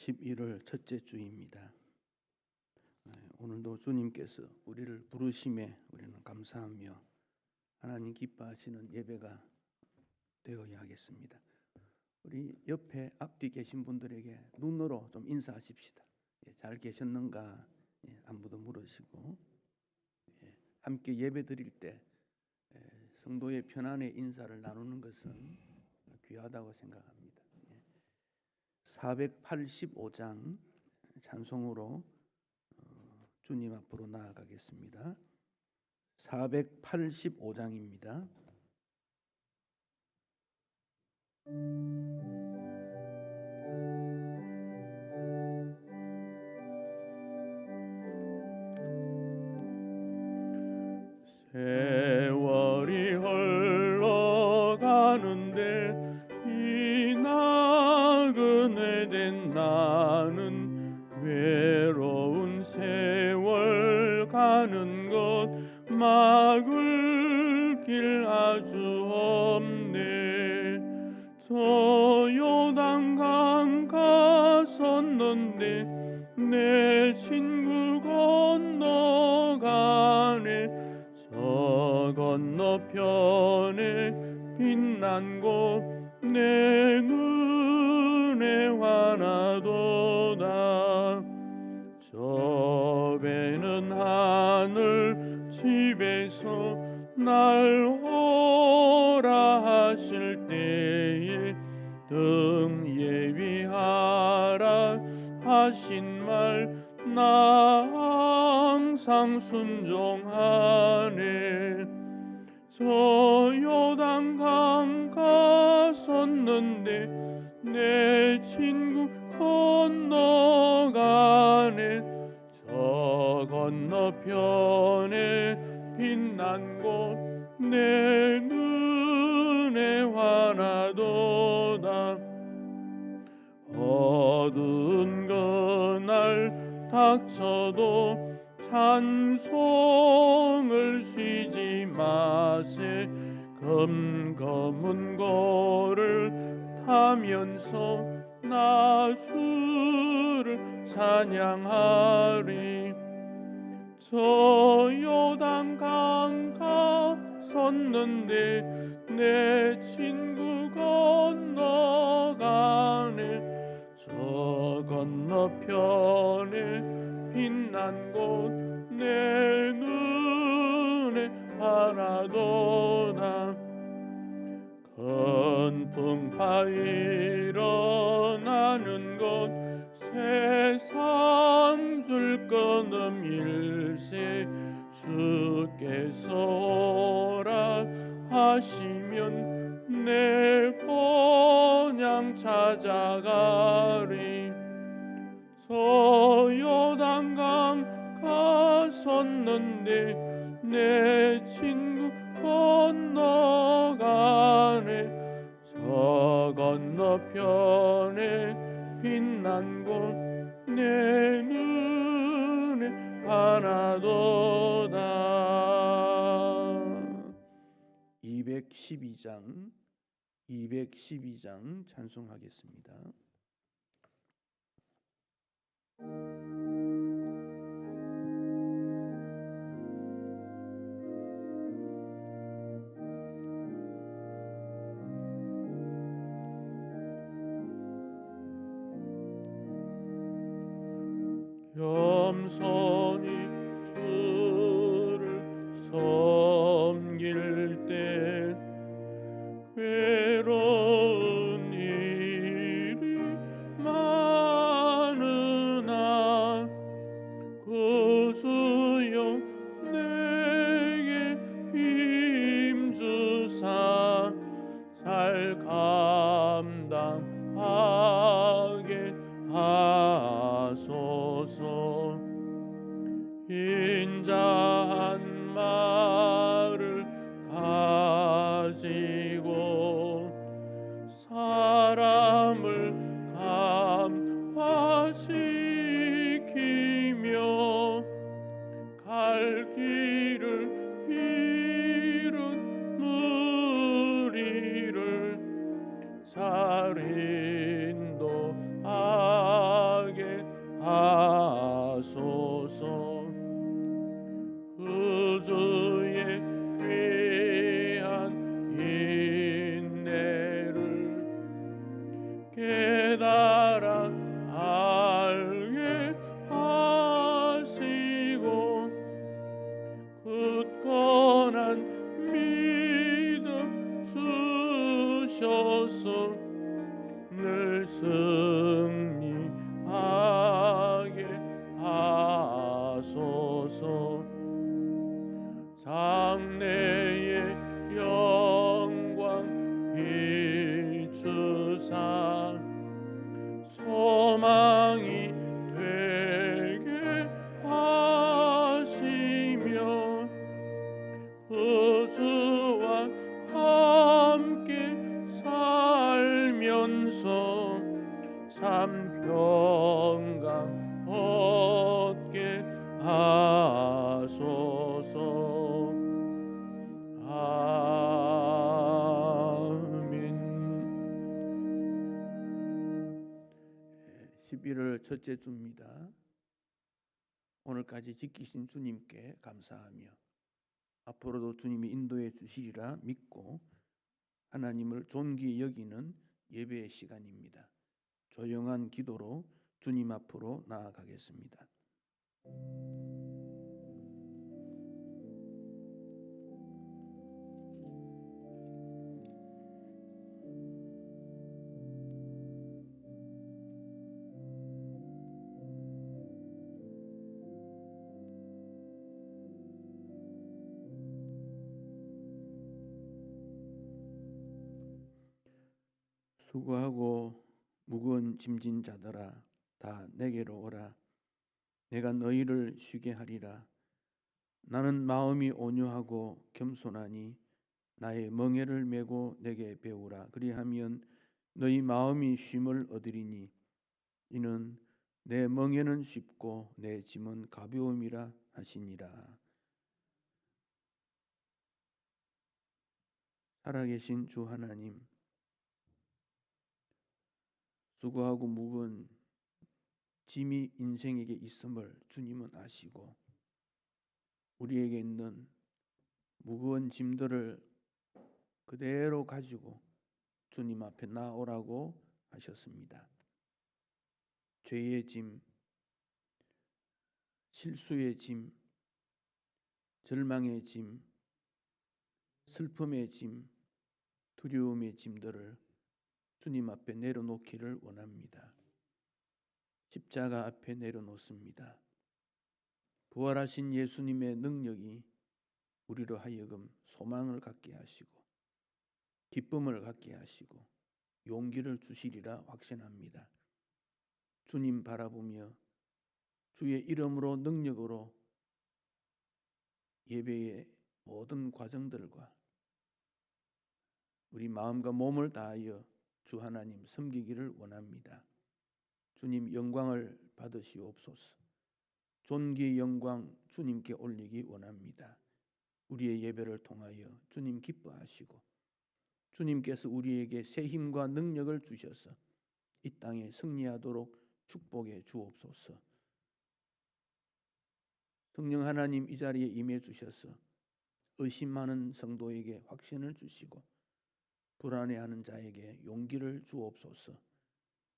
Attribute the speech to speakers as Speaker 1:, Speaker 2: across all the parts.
Speaker 1: 11월 첫째 주입니다. 오늘도 주님께서 우리를 부르심에 우리는 감사하며 하나님 기뻐하시는 예배가 되어야 하겠습니다. 우리 옆에 앞뒤 계신 분들에게 눈으로 좀 인사하십시다. 잘 계셨는가 안부도 물으시고, 함께 예배 드릴 때 성도의 편안의 인사를 나누는 것은 귀하다고 생각합니다. 485장 찬송으로 주님 앞으로 나아가겠습니다. 485장입니다. 세월이 흘러가는데 이 나그네 된 나는 외로운 세월 가는 것 막을 길 아주 없네. 저 요단강 갔었는데 내 친구 건너가네. 저 건너편에 빛난 곳 내 눈에 환하도다. 저 배는 하늘 집에서 날 오라 하실 때에 등 예비하라 하신 말 나 항상 순종하네. 저 요단강 갔었는데 내 친구 건너가네. 저 건너편에 빛난 곳 내 눈에 환하도다. 어두운 그날 닥쳐도 찬송을 쉬지 마세. 검은 고를 타면서 나 주를 찬양하리. 저 요단강 갔었는데 내 친구 건너가네. 저 건너편에 빛난 곳 내 눈에 환하도다. 큰 풍파 일어나는 곳 세상 줄 끊음 일세. 주께서 오라 하시면 내 본향 찾아가리. 저 요단강 갔었는데 내 친구 건너가네. 저 건너편에 빛난 곳 내 눈에 환하도다. 212장 찬송하겠습니다. 겸손히 주를 섬길 때 괴로운 일이 많으나 구주여 내게 힘주사 잘 감당하게 하소서. 인자한 말을 가지고 사람을 감화시키며 갈 길을 잃은 무리를 잘 인도하여 하소서. 장래의 영광 비추사 소망이 되게 하시며 그주와 함께 살면서 참 평강 얻게 하소서. 아멘. 11월 첫째 주입니다. 오늘까지 지키신 주님께 감사하며 앞으로도 주님이 인도해 주시리라 믿고 하나님을 존귀히 여기는 예배의 시간입니다. 조용한 기도로 주님 앞으로 나아가겠습니다. 수고하고 무거운 짐진 자들아 다 내게로 오라. 내가 너희를 쉬게 하리라. 나는 마음이 온유하고 겸손하니 나의 멍에를 메고 내게 배우라. 그리하면 너희 마음이 쉼을 얻으리니 이는 내 멍에는 쉽고 내 짐은 가벼움이라 하시니라. 살아계신 주 하나님, 수고하고 무거운 짐이 인생에게 있음을 주님은 아시고 우리에게 있는 무거운 짐들을 그대로 가지고 주님 앞에 나오라고 하셨습니다. 죄의 짐, 실수의 짐, 절망의 짐, 슬픔의 짐, 두려움의 짐들을 주님 앞에 내려놓기를 원합니다. 십자가 앞에 내려놓습니다. 부활하신 예수님의 능력이 우리로 하여금 소망을 갖게 하시고 기쁨을 갖게 하시고 용기를 주시리라 확신합니다. 주님 바라보며 주의 이름으로 능력으로 예배의 모든 과정들과 우리 마음과 몸을 다하여 주 하나님 섬기기를 원합니다. 주님 영광을 받으시옵소서. 존귀의 영광 주님께 올리기 원합니다. 우리의 예배를 통하여 주님 기뻐하시고 주님께서 우리에게 새 힘과 능력을 주셔서 이 땅에 승리하도록 축복해 주옵소서. 성령 하나님 이 자리에 임해 주셔서 의심하는 성도에게 확신을 주시고 불안해하는 자에게 용기를 주옵소서.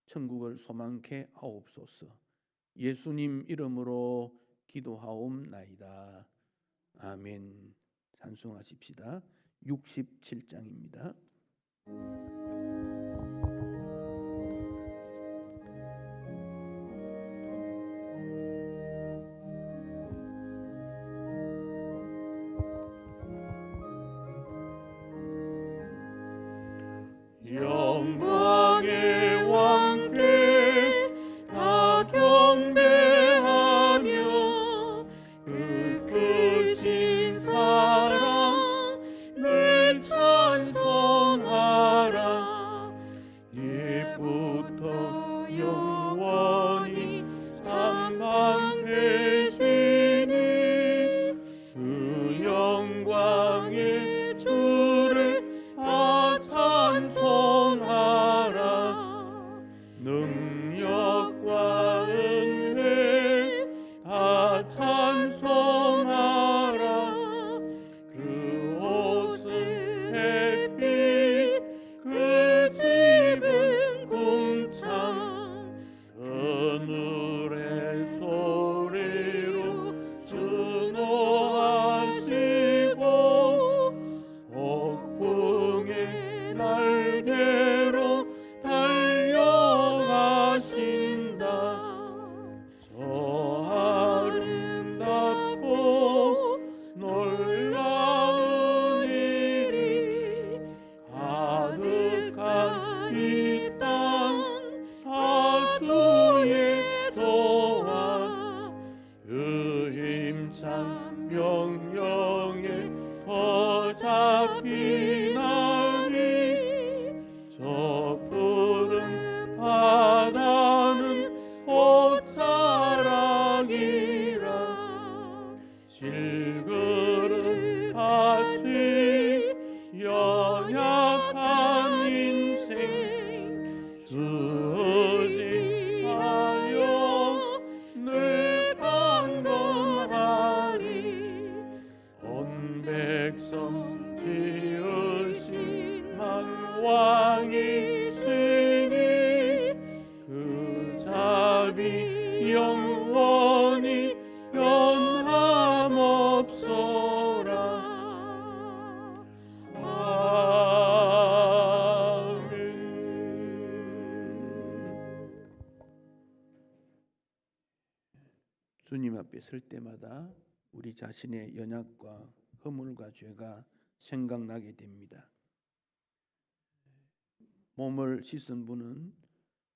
Speaker 1: 천국을 소망케 하옵소서. 예수님 이름으로 기도하옵나이다. 아멘. 찬송하십시다. 67장입니다.
Speaker 2: 영광의 왕께 다 경배하며 그 크신 사랑 늘 찬송하라.
Speaker 1: 참 명령에 더 잡히나니 저 푸른 바다는 옷자락이라 질그릇 같이 연약한 인생 주지하여 늘 강건하리 온 백성 지으신 만왕이 있으니 그 자비 영원히 변함없소라. 주님 앞에 설 때마다 우리 자신의 연약과 허물과 죄가 생각나게 됩니다. 몸을 씻은 분은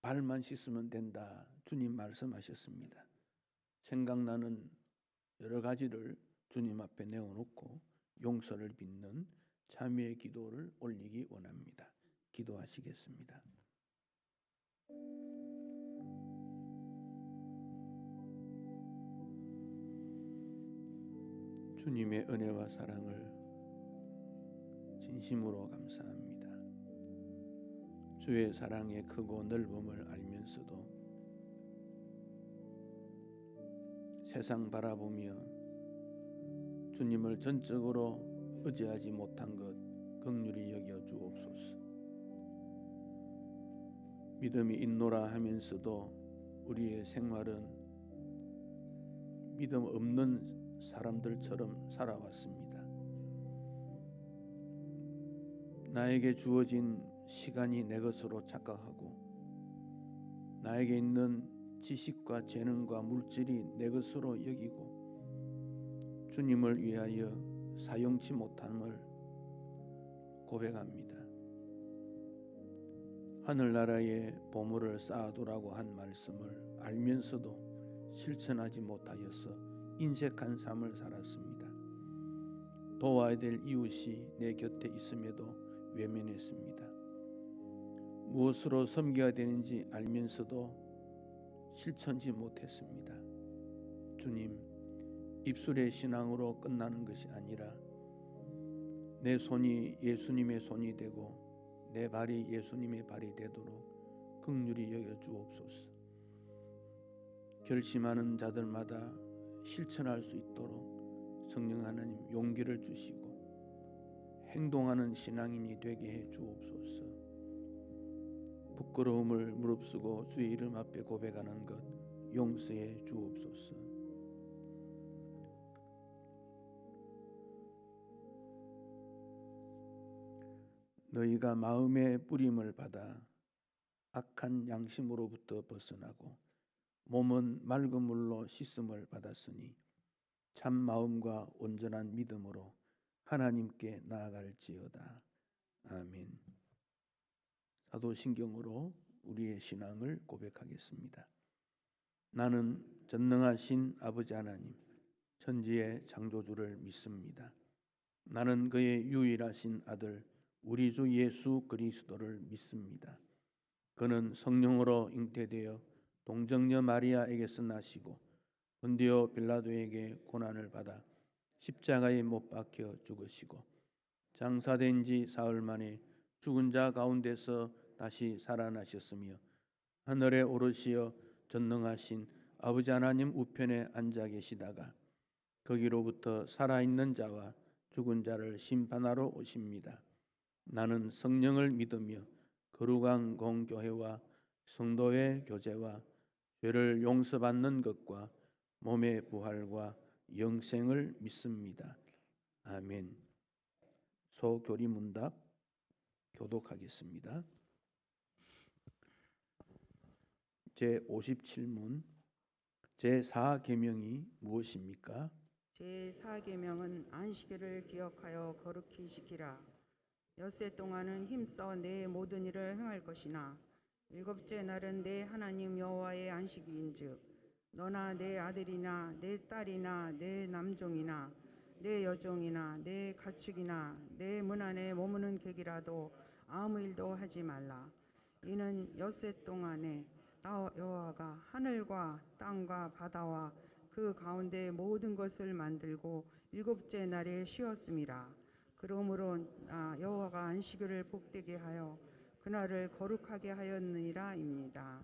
Speaker 1: 발만 씻으면 된다. 주님 말씀하셨습니다. 생각나는 여러 가지를 주님 앞에 내어놓고 용서를 빚는 참회의 기도를 올리기 원합니다. 기도하시겠습니다. 주님의 은혜와 사랑을 진심으로 감사합니다. 주의 사랑의 크고 넓음을 알면서도 세상 바라보며 주님을 전적으로 의지하지 못한 것 긍휼히 여겨 주옵소서. 믿음이 있노라 하면서도 우리의 생활은 믿음 없는 사람들처럼 살아왔습니다. 나에게 주어진 시간이 내 것으로 착각하고 나에게 있는 지식과 재능과 물질이 내 것으로 여기고 주님을 위하여 사용치 못함을 고백합니다. 하늘나라에 보물을 쌓아두라고 한 말씀을 알면서도 실천하지 못하여서 인색한 삶을 살았습니다. 도와야 될 이웃이 내 곁에 있음에도 외면했습니다. 무엇으로 섬겨야 되는지 알면서도 실천지 못했습니다. 주님, 입술의 신앙으로 끝나는 것이 아니라 내 손이 예수님의 손이 되고 내 발이 예수님의 발이 되도록 긍휼히 여겨 주옵소서. 결심하는 자들마다 실천할 수 있도록 성령 하나님 용기를 주시고 행동하는 신앙인이 되게 해 주옵소서. 부끄러움을 무릅쓰고 주의 이름 앞에 고백하는 것 용서해 주옵소서. 너희가 마음의 뿌림을 받아 악한 양심으로부터 벗어나고 몸은 맑은 물로 씻음을 받았으니 참 마음과 온전한 믿음으로 하나님께 나아갈지어다. 아멘. 사도신경으로 우리의 신앙을 고백하겠습니다. 나는 전능하신 아버지 하나님, 천지의 창조주를 믿습니다. 나는 그의 유일하신 아들 우리 주 예수 그리스도를 믿습니다. 그는 성령으로 잉태되어 동정녀 마리아에게서 나시고 본디오 빌라도에게 고난을 받아 십자가에 못 박혀 죽으시고 장사된 지 사흘 만에 죽은 자 가운데서 다시 살아나셨으며 하늘에 오르시어 전능하신 아버지 하나님 우편에 앉아 계시다가 거기로부터 살아있는 자와 죽은 자를 심판하러 오십니다. 나는 성령을 믿으며 거룩한 공교회와 성도의 교제와 죄를 용서받는 것과 몸의 부활과 영생을 믿습니다. 아멘. 소교리문답 교독하겠습니다. 제57문 제4계명이 무엇입니까?
Speaker 3: 제4계명은 안식일을 기억하여 거룩히 지키라. 엿새 동안은 힘써 내 모든 일을 행할 것이나 일곱째 날은 내 하나님 여호와의 안식일인즉 너나 내 아들이나 내 딸이나 내 남종이나 내 여종이나 내 가축이나 내 문 안에 머무는 객이라도 아무 일도 하지 말라. 이는 엿새 동안에 나 여호와가 하늘과 땅과 바다와 그 가운데 모든 것을 만들고 일곱째 날에 쉬었음이라. 그러므로 나 여호와가 안식일을 복되게 하여 그날을 거룩하게 하였느니라입니다.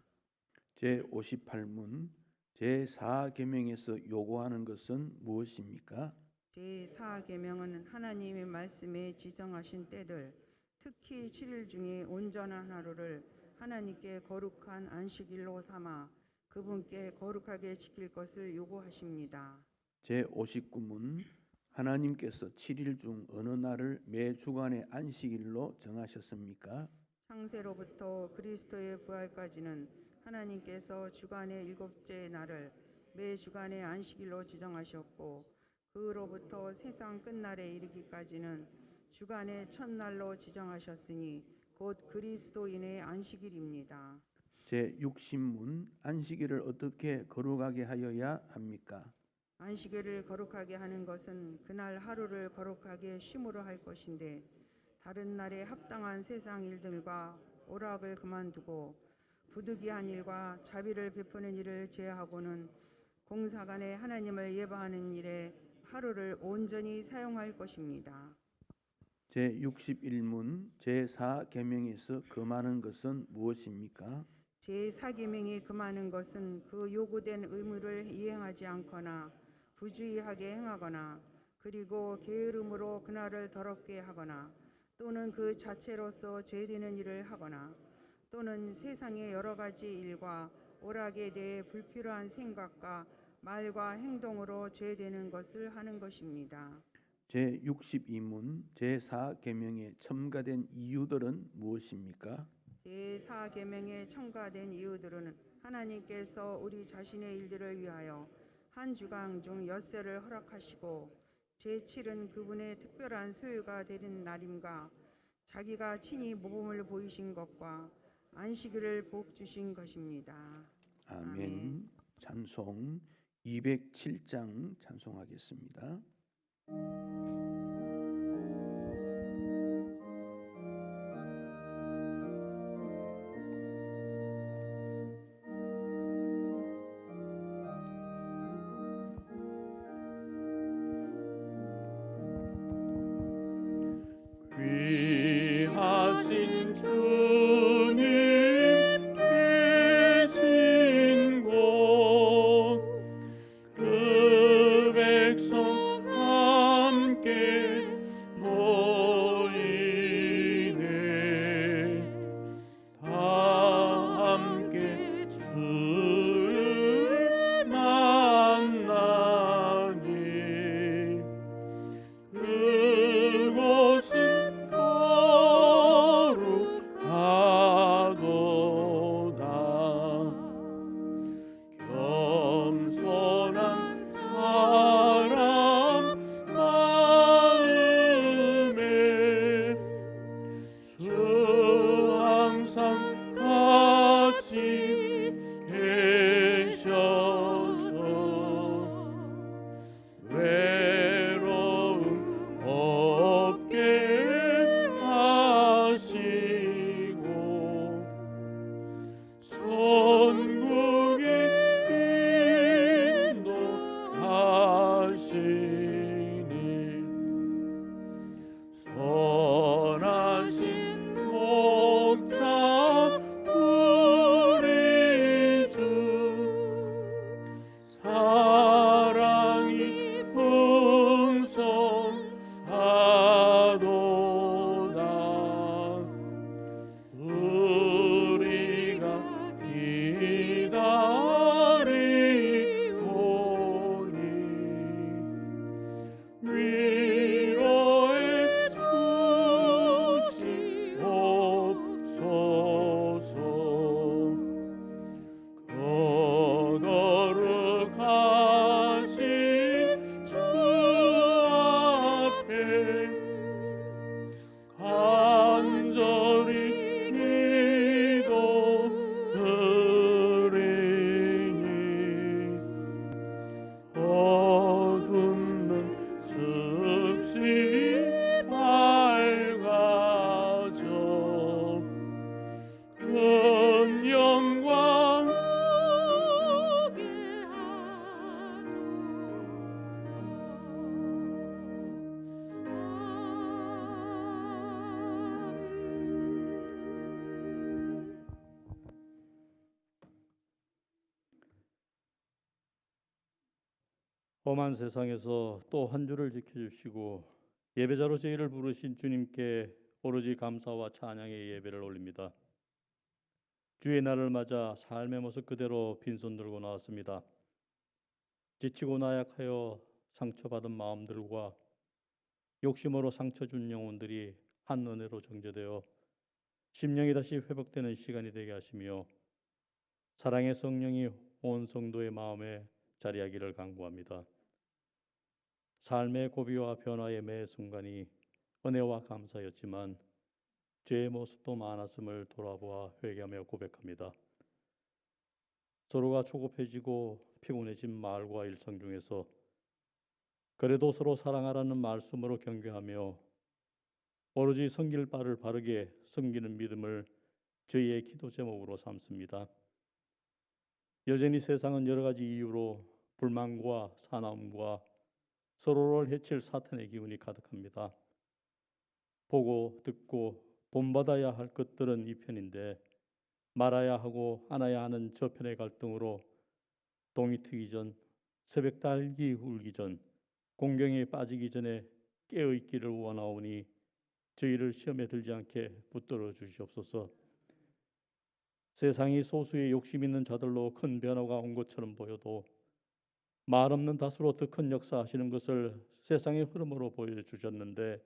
Speaker 1: 제58문 제4계명에서 요구하는 것은 무엇입니까?
Speaker 3: 제4계명은 하나님의 말씀에 지정하신 때들, 특히 7일 중에 온전한 하루를 하나님께 거룩한 안식일로 삼아 그분께 거룩하게 지킬 것을 요구하십니다.
Speaker 1: 제59문 하나님께서 7일 중 어느 날을 매 주간의 안식일로 정하셨습니까?
Speaker 3: 창세로부터 그리스도의 부활까지는 하나님께서 주간의 일곱째 날을 매 주간의 안식일로 지정하셨고, 그로부터 세상 끝날에 이르기까지는 주간의 첫날로 지정하셨으니 곧 그리스도인의 안식일입니다.
Speaker 1: 제60문 안식일을 어떻게 거룩하게 하여야 합니까?
Speaker 3: 안식일을 거룩하게 하는 것은 그날 하루를 거룩하게 쉼으로 할 것인데, 다른 날에 합당한 세상 일들과 오락을 그만두고 부득이한 일과 자비를 베푸는 일을 제하고는 공사간에 하나님을 예배하는 일에 하루를 온전히 사용할 것입니다.
Speaker 1: 제61문 제4계명에서 금하는 것은 무엇입니까?
Speaker 3: 제4계명이 금하는 것은 그 요구된 의무를 이행하지 않거나 부주의하게 행하거나 그리고 게으름으로 그날을 더럽게 하거나 또는 그 자체로서 죄되는 일을 하거나 또는 세상의 여러 가지 일과 오락에 대해 불필요한 생각과 말과 행동으로 죄되는 것을 하는 것입니다.
Speaker 1: 제62문 제4계명에 첨가된 이유들은 무엇입니까?
Speaker 3: 제4계명에 첨가된 이유들은 하나님께서 우리 자신의 일들을 위하여 한 주간 중 엿새를 허락하시고 제7은 그분의 특별한 소유가 되는 날임과 자기가 친히 모범을 보이신 것과 안식일을 복 주신 것입니다.
Speaker 1: 아멘. 찬송 207장 찬송하겠습니다. 귀하신 주님 계신 곳 그 백성 함께 모이네 다 함께 주를 만나니 그곳은 거룩하도다 겸손한 사람 마음에 주 항상 같이 계셔서 외로움 없게 하시고 천국에 인도하시니 선하신 목자 우리 주 사랑이 풍성하도다 우리가 기다리오니
Speaker 4: 험한 세상에서 또 한 주를 지켜주시고 예배자로 저희를 부르신 주님께 오로지 감사와 찬양의 예배를 올립니다. 주의 날을 맞아 삶의 모습 그대로 빈손 들고 나왔습니다. 지치고 나약하여 상처받은 마음들과 욕심으로 상처 준 영혼들이 한 은혜로 정제되어 심령이 다시 회복되는 시간이 되게 하시며 사랑의 성령이 온 성도의 마음에 자리하기를 간구합니다. 삶의 고비와 변화의 매 순간이 은혜와 감사였지만 죄의 모습도 많았음을 돌아보아 회개하며 고백합니다. 서로가 조급해지고 피곤해진 마을과 일상 중에서 그래도 서로 사랑하라는 말씀으로 경계하며 오로지 섬길 바를 바르게 섬기는 믿음을 저희의 기도 제목으로 삼습니다. 여전히 세상은 여러 가지 이유로 불만과 사나움과 서로를 해칠 사탄의 기운이 가득합니다. 보고 듣고 본받아야 할 것들은 이 편인데 말아야 하고 안아야 하는 저편의 갈등으로 동이 트기 전, 새벽 달기 울기 전, 공경에 빠지기 전에 깨어있기를 원하오니 저희를 시험에 들지 않게 붙들어 주시옵소서. 세상이 소수의 욕심 있는 자들로 큰 변화가 온 것처럼 보여도 말 없는 다수로 더 큰 역사하시는 것을 세상의 흐름으로 보여주셨는데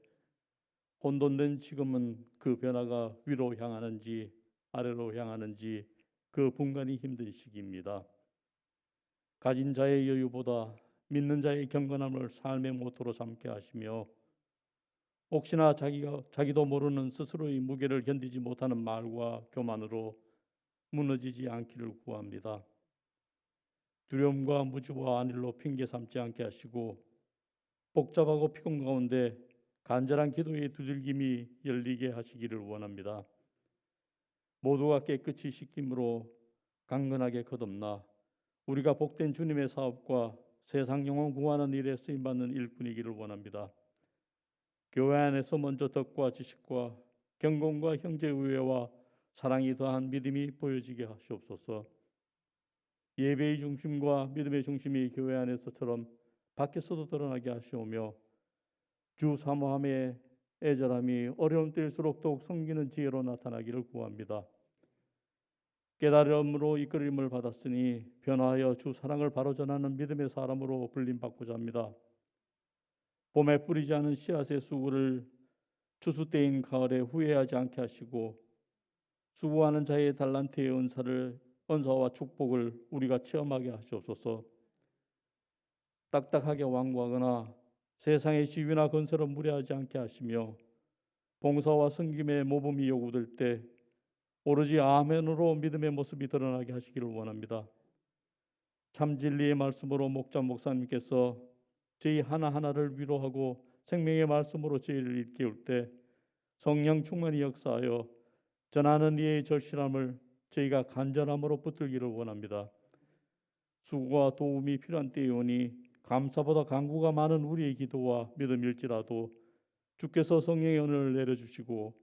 Speaker 4: 혼돈된 지금은 그 변화가 위로 향하는지 아래로 향하는지 그 분간이 힘든 시기입니다. 가진 자의 여유보다 믿는 자의 경건함을 삶의 모토로 삼게 하시며 혹시나 자기도 모르는 스스로의 무게를 견디지 못하는 말과 교만으로 무너지지 않기를 구합니다. 두려움과 무지와 안일로 핑계 삼지 않게 하시고 복잡하고 피곤 가운데 간절한 기도의 두들김이 열리게 하시기를 원합니다. 모두가 깨끗이 씻김으로 강건하게 거듭나 우리가 복된 주님의 사업과 세상 영혼 구하는 일에 쓰임받는 일꾼이기를 원합니다. 교회 안에서 먼저 덕과 지식과 경건과 형제의회와 사랑이 더한 믿음이 보여지게 하시옵소서. 예배의 중심과 믿음의 중심이 교회 안에서처럼 밖에서도 드러나게 하시오며 주 사모함의 애절함이 어려운 때일수록 더욱 섬기는 지혜로 나타나기를 구합니다. 깨달음으로 이끌림을 받았으니 변화하여 주 사랑을 바로 전하는 믿음의 사람으로 불림받고자 합니다. 봄에 뿌리지 않은 씨앗의 수고를 추수 때인 가을에 후회하지 않게 하시고 수고하는 자의 달란트의 은사와 축복을 우리가 체험하게 하시옵소서. 딱딱하게 완고하거나 세상의 시위나 건설을 무례하지 않게 하시며 봉사와 섬김의 모범이 요구될 때 오로지 아멘으로 믿음의 모습이 드러나게 하시기를 원합니다. 참 진리의 말씀으로 목사님께서 저희 하나하나를 위로하고 생명의 말씀으로 저희를 일깨울 때 성령 충만히 역사하여 전하는 이의 절실함을 저희가 간절함으로 붙들기를 원합니다. 수고와 도움이 필요한 때에 오니 감사보다 간구가 많은 우리의 기도와 믿음일지라도 주께서 성령의 은혜를 내려주시고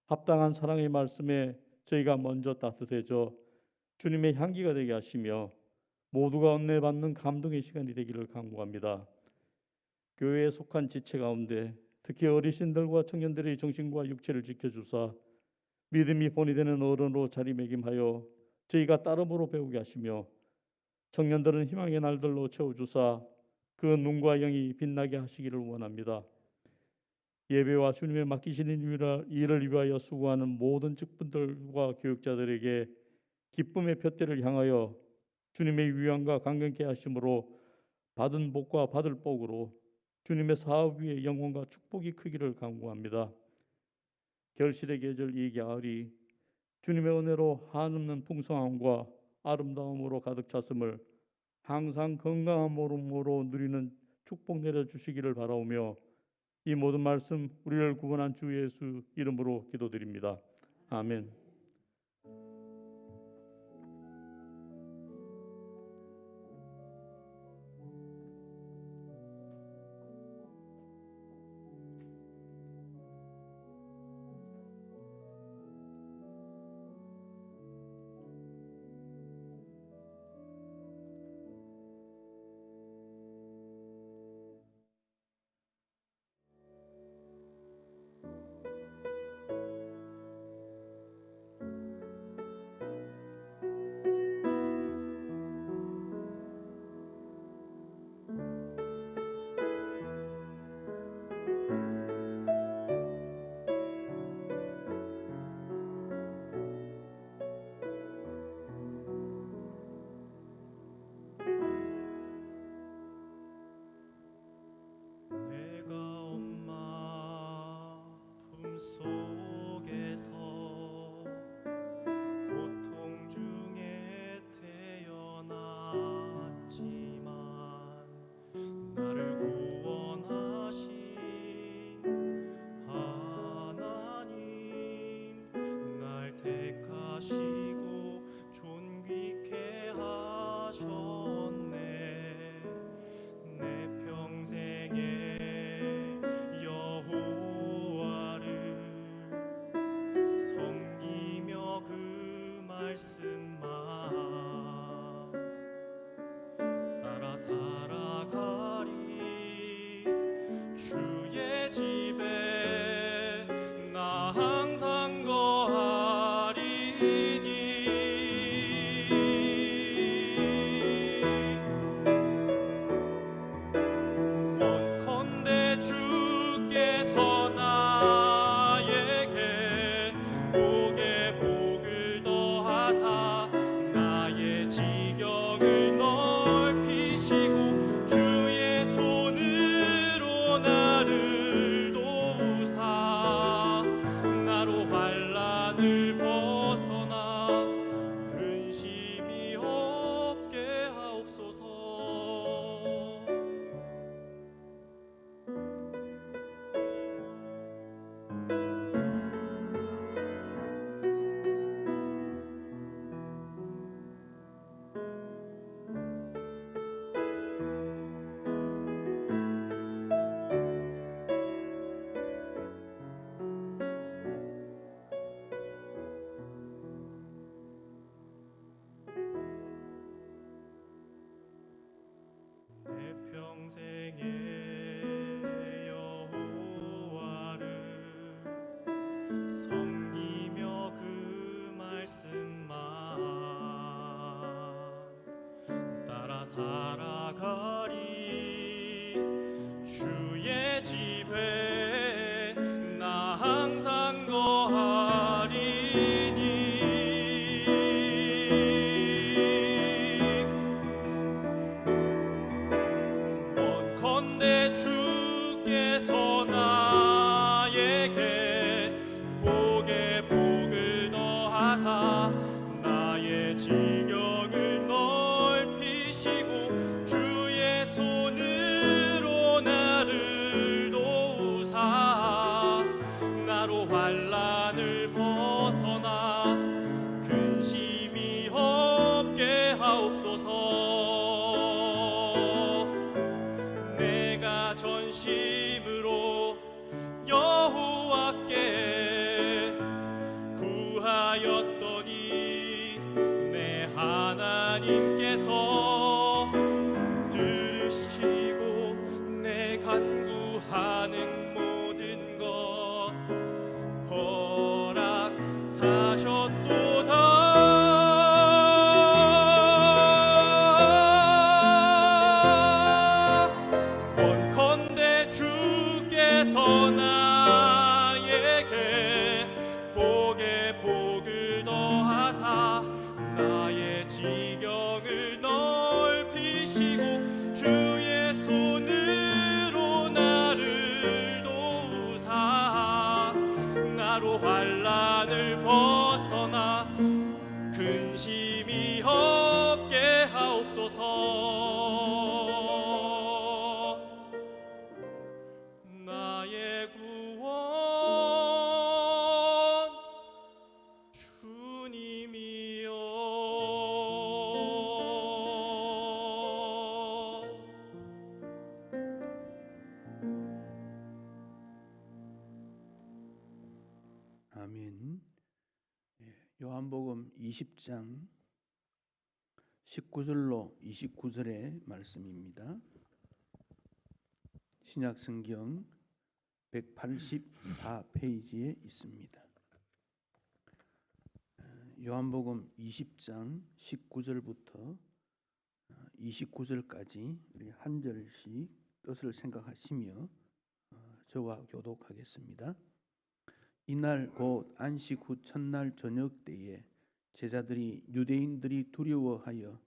Speaker 4: 합당한 사랑의 말씀에 저희가 먼저 따뜻해져 주님의 향기가 되게 하시며 모두가 은혜 받는 감동의 시간이 되기를 간구합니다. 교회에 속한 지체 가운데 특히 어르신들과 청년들의 정신과 육체를 지켜주사 믿음이 본이 되는 어른으로 자리매김하여 저희가 따름으로 배우게 하시며 청년들은 희망의 날들로 채워주사 그 눈과 영이 빛나게 하시기를 원합니다. 예배와 주님의 맡기시는 일을 위하여 수고하는 모든 직분들과 교육자들에게 기쁨의 푯대를 향하여 주님의 위안과 강건케 하심으로 받은 복과 받을 복으로 주님의 사업 위에 영광과 축복이 크기를 간구합니다. 결실의 계절 이 가을이 주님의 은혜로 한없는 풍성함과 아름다움으로 가득 찼음을 항상 건강한 몸으로 누리는 축복 내려주시기를 바라오며 이 모든 말씀 우리를 구원한 주 예수 이름으로 기도드립니다. 아멘.
Speaker 5: 원컨대 주께서 나에게 복에 복을 더하사 나의 지경을 넓히시고 주의 손으로 나를 도우사 나로 환난을 벗어나 근심이 없게 하옵소서. 내가 전심으로 여호와께 구하였더니 내 하나님께서 들으시고 내 간구하는 모든 것 허락하셨도다. 원컨대 주께서 나에게 복에 복을 더하사 나의 지경을 넓히시고 주의 손으로 나를 도우사 나로 환난을 벗어나 근심이 없게 하옵소서. 나의 구원 주님이여.
Speaker 1: 아멘. 요한복음 20장 19절로 29절의 말씀입니다. 신약성경 184페이지에 있습니다. 요한복음 20장 19절부터 29절까지 우리 한 절씩 뜻을 생각하시며 저와 교독하겠습니다. 이날 곧 안식 후 첫날 저녁 때에 제자들이 유대인들이 두려워하여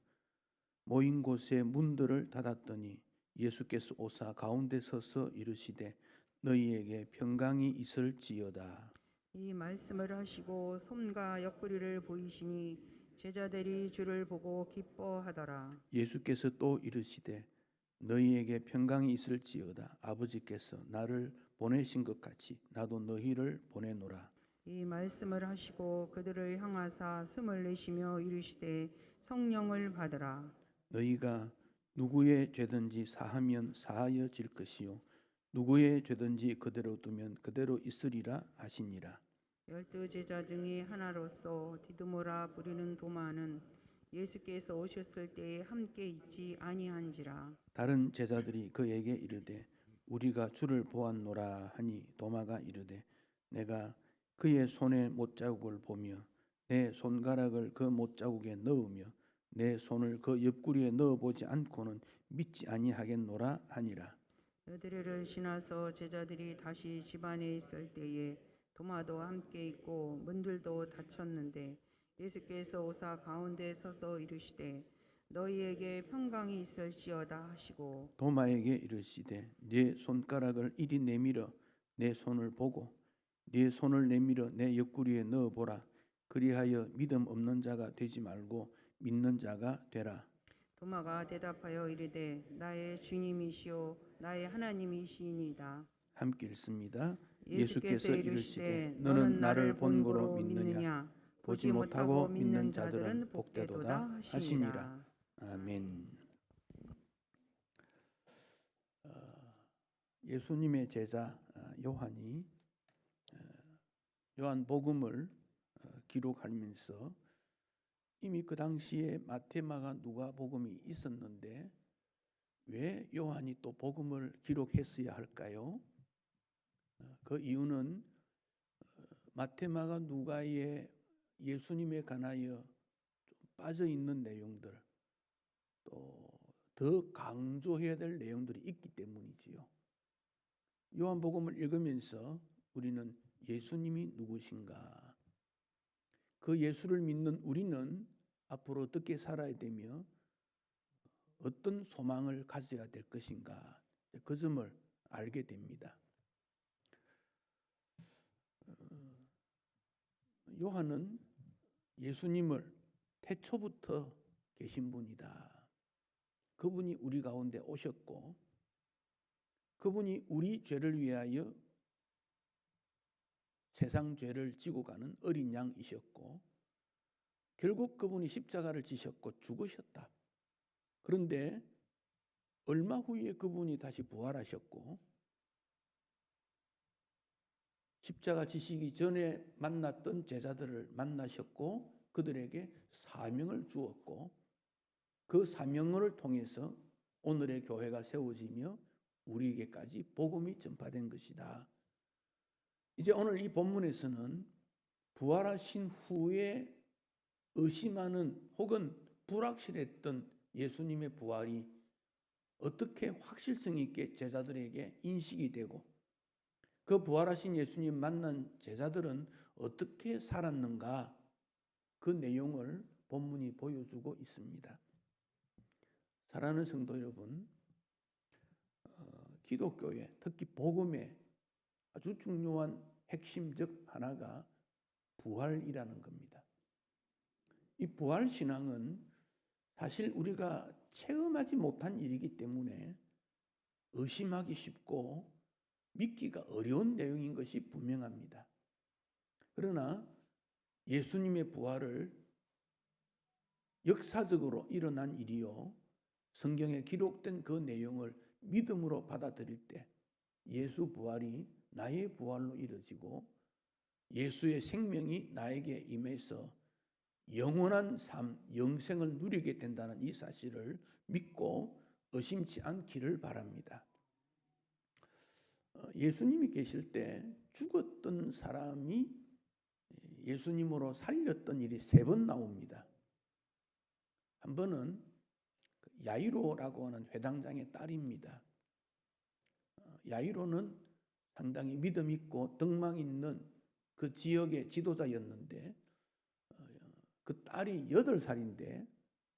Speaker 1: 모인 곳에 문들을 닫았더니 예수께서 오사 가운데 서서 이르시되 너희에게 평강이 있을지어다.
Speaker 3: 이 말씀을 하시고 손과 옆구리를 보이시니 제자들이 주를 보고 기뻐하더라.
Speaker 1: 예수께서 또 이르시되 너희에게 평강이 있을지어다. 아버지께서 나를 보내신 것 같이 나도 너희를 보내노라.
Speaker 3: 이 말씀을 하시고 그들을 향하사 숨을 내쉬며 이르시되 성령을 받으라.
Speaker 1: 너희가 누구의 죄든지 사하면 사하여질 것이요 누구의 죄든지 그대로 두면 그대로 있으리라 하시니라.
Speaker 3: 12 제자 중에 하나로서 디두모라 부리는 도마는 예수께서 오셨을 때에 함께 있지 아니한지라.
Speaker 1: 다른 제자들이 그에게 이르되 우리가 주를 보았노라 하니 도마가 이르되 내가 그의 손에 못자국을 보며 내 손가락을 그 못자국에 넣으며 내 손을 그 옆구리에 넣어보지 않고는 믿지 아니하겠노라 하니라.
Speaker 3: 여드레를 지나서 제자들이 다시 집 안에 있을 때에 도마도 함께 있고 문들도 닫혔는데 예수께서 오사 가운데 서서 이르시되 너희에게 평강이 있을지어다 하시고
Speaker 1: 도마에게 이르시되 네 손가락을 이리 내밀어 내 손을 보고 네 손을 내밀어 내 옆구리에 넣어보라. 그리하여 믿음 없는 자가 되지 말고 믿는 자가 되라.
Speaker 3: 도마가 대답하여 이르되 나의 주님이시오 나의 하나님이시니이다.
Speaker 1: 함께 읽습니다.
Speaker 3: 예수께서 이르시되 너는 나를 본 거로 믿느냐 보지 못하고 믿는 자들은 복되도다 하시니라.
Speaker 1: 아멘. 예수님의 제자 요한이 요한복음을 기록하면서 이미 그 당시에 마태, 마가, 누가 복음이 있었는데 왜 요한이 또 복음을 기록했어야 할까요? 그 이유는 마태, 마가, 누가의 예수님에 관하여 좀 빠져 있는 내용들, 또 더 강조해야 될 내용들이 있기 때문이지요. 요한복음을 읽으면서 우리는 예수님이 누구신가, 그 예수를 믿는 우리는 앞으로 어떻게 살아야 되며 어떤 소망을 가져야 될 것인가, 그 점을 알게 됩니다. 요한은 예수님을 태초부터 계신 분이다. 그분이 우리 가운데 오셨고 그분이 우리 죄를 위하여 세상 죄를 지고 가는 어린 양이셨고 결국 그분이 십자가를 지셨고 죽으셨다. 그런데 얼마 후에 그분이 다시 부활하셨고 십자가 지시기 전에 만났던 제자들을 만나셨고 그들에게 사명을 주었고 그 사명을 통해서 오늘의 교회가 세워지며 우리에게까지 복음이 전파된 것이다. 이제 오늘 이 본문에서는 부활하신 후에 의심하는 혹은 불확실했던 예수님의 부활이 어떻게 확실성 있게 제자들에게 인식이 되고 그 부활하신 예수님 만난 제자들은 어떻게 살았는가 그 내용을 본문이 보여주고 있습니다. 사랑하는 성도 여러분, 기독교에 특히 복음에 아주 중요한 핵심적 하나가 부활이라는 겁니다. 이 부활 신앙은 사실 우리가 체험하지 못한 일이기 때문에 의심하기 쉽고 믿기가 어려운 내용인 것이 분명합니다. 그러나 예수님의 부활을 역사적으로 일어난 일이요 성경에 기록된 그 내용을 믿음으로 받아들일 때 예수 부활이 나의 부활로 이루어지고 예수의 생명이 나에게 임해서 영원한 삶, 영생을 누리게 된다는 이 사실을 믿고 의심치 않기를 바랍니다. 예수님이 계실 때 죽었던 사람이 예수님으로 살렸던 일이 3번 나옵니다. 한 번은 야이로라고 하는 회당장의 딸입니다. 야이로는 상당히 믿음 있고 덕망 있는 그 지역의 지도자였는데 그 딸이 8살인데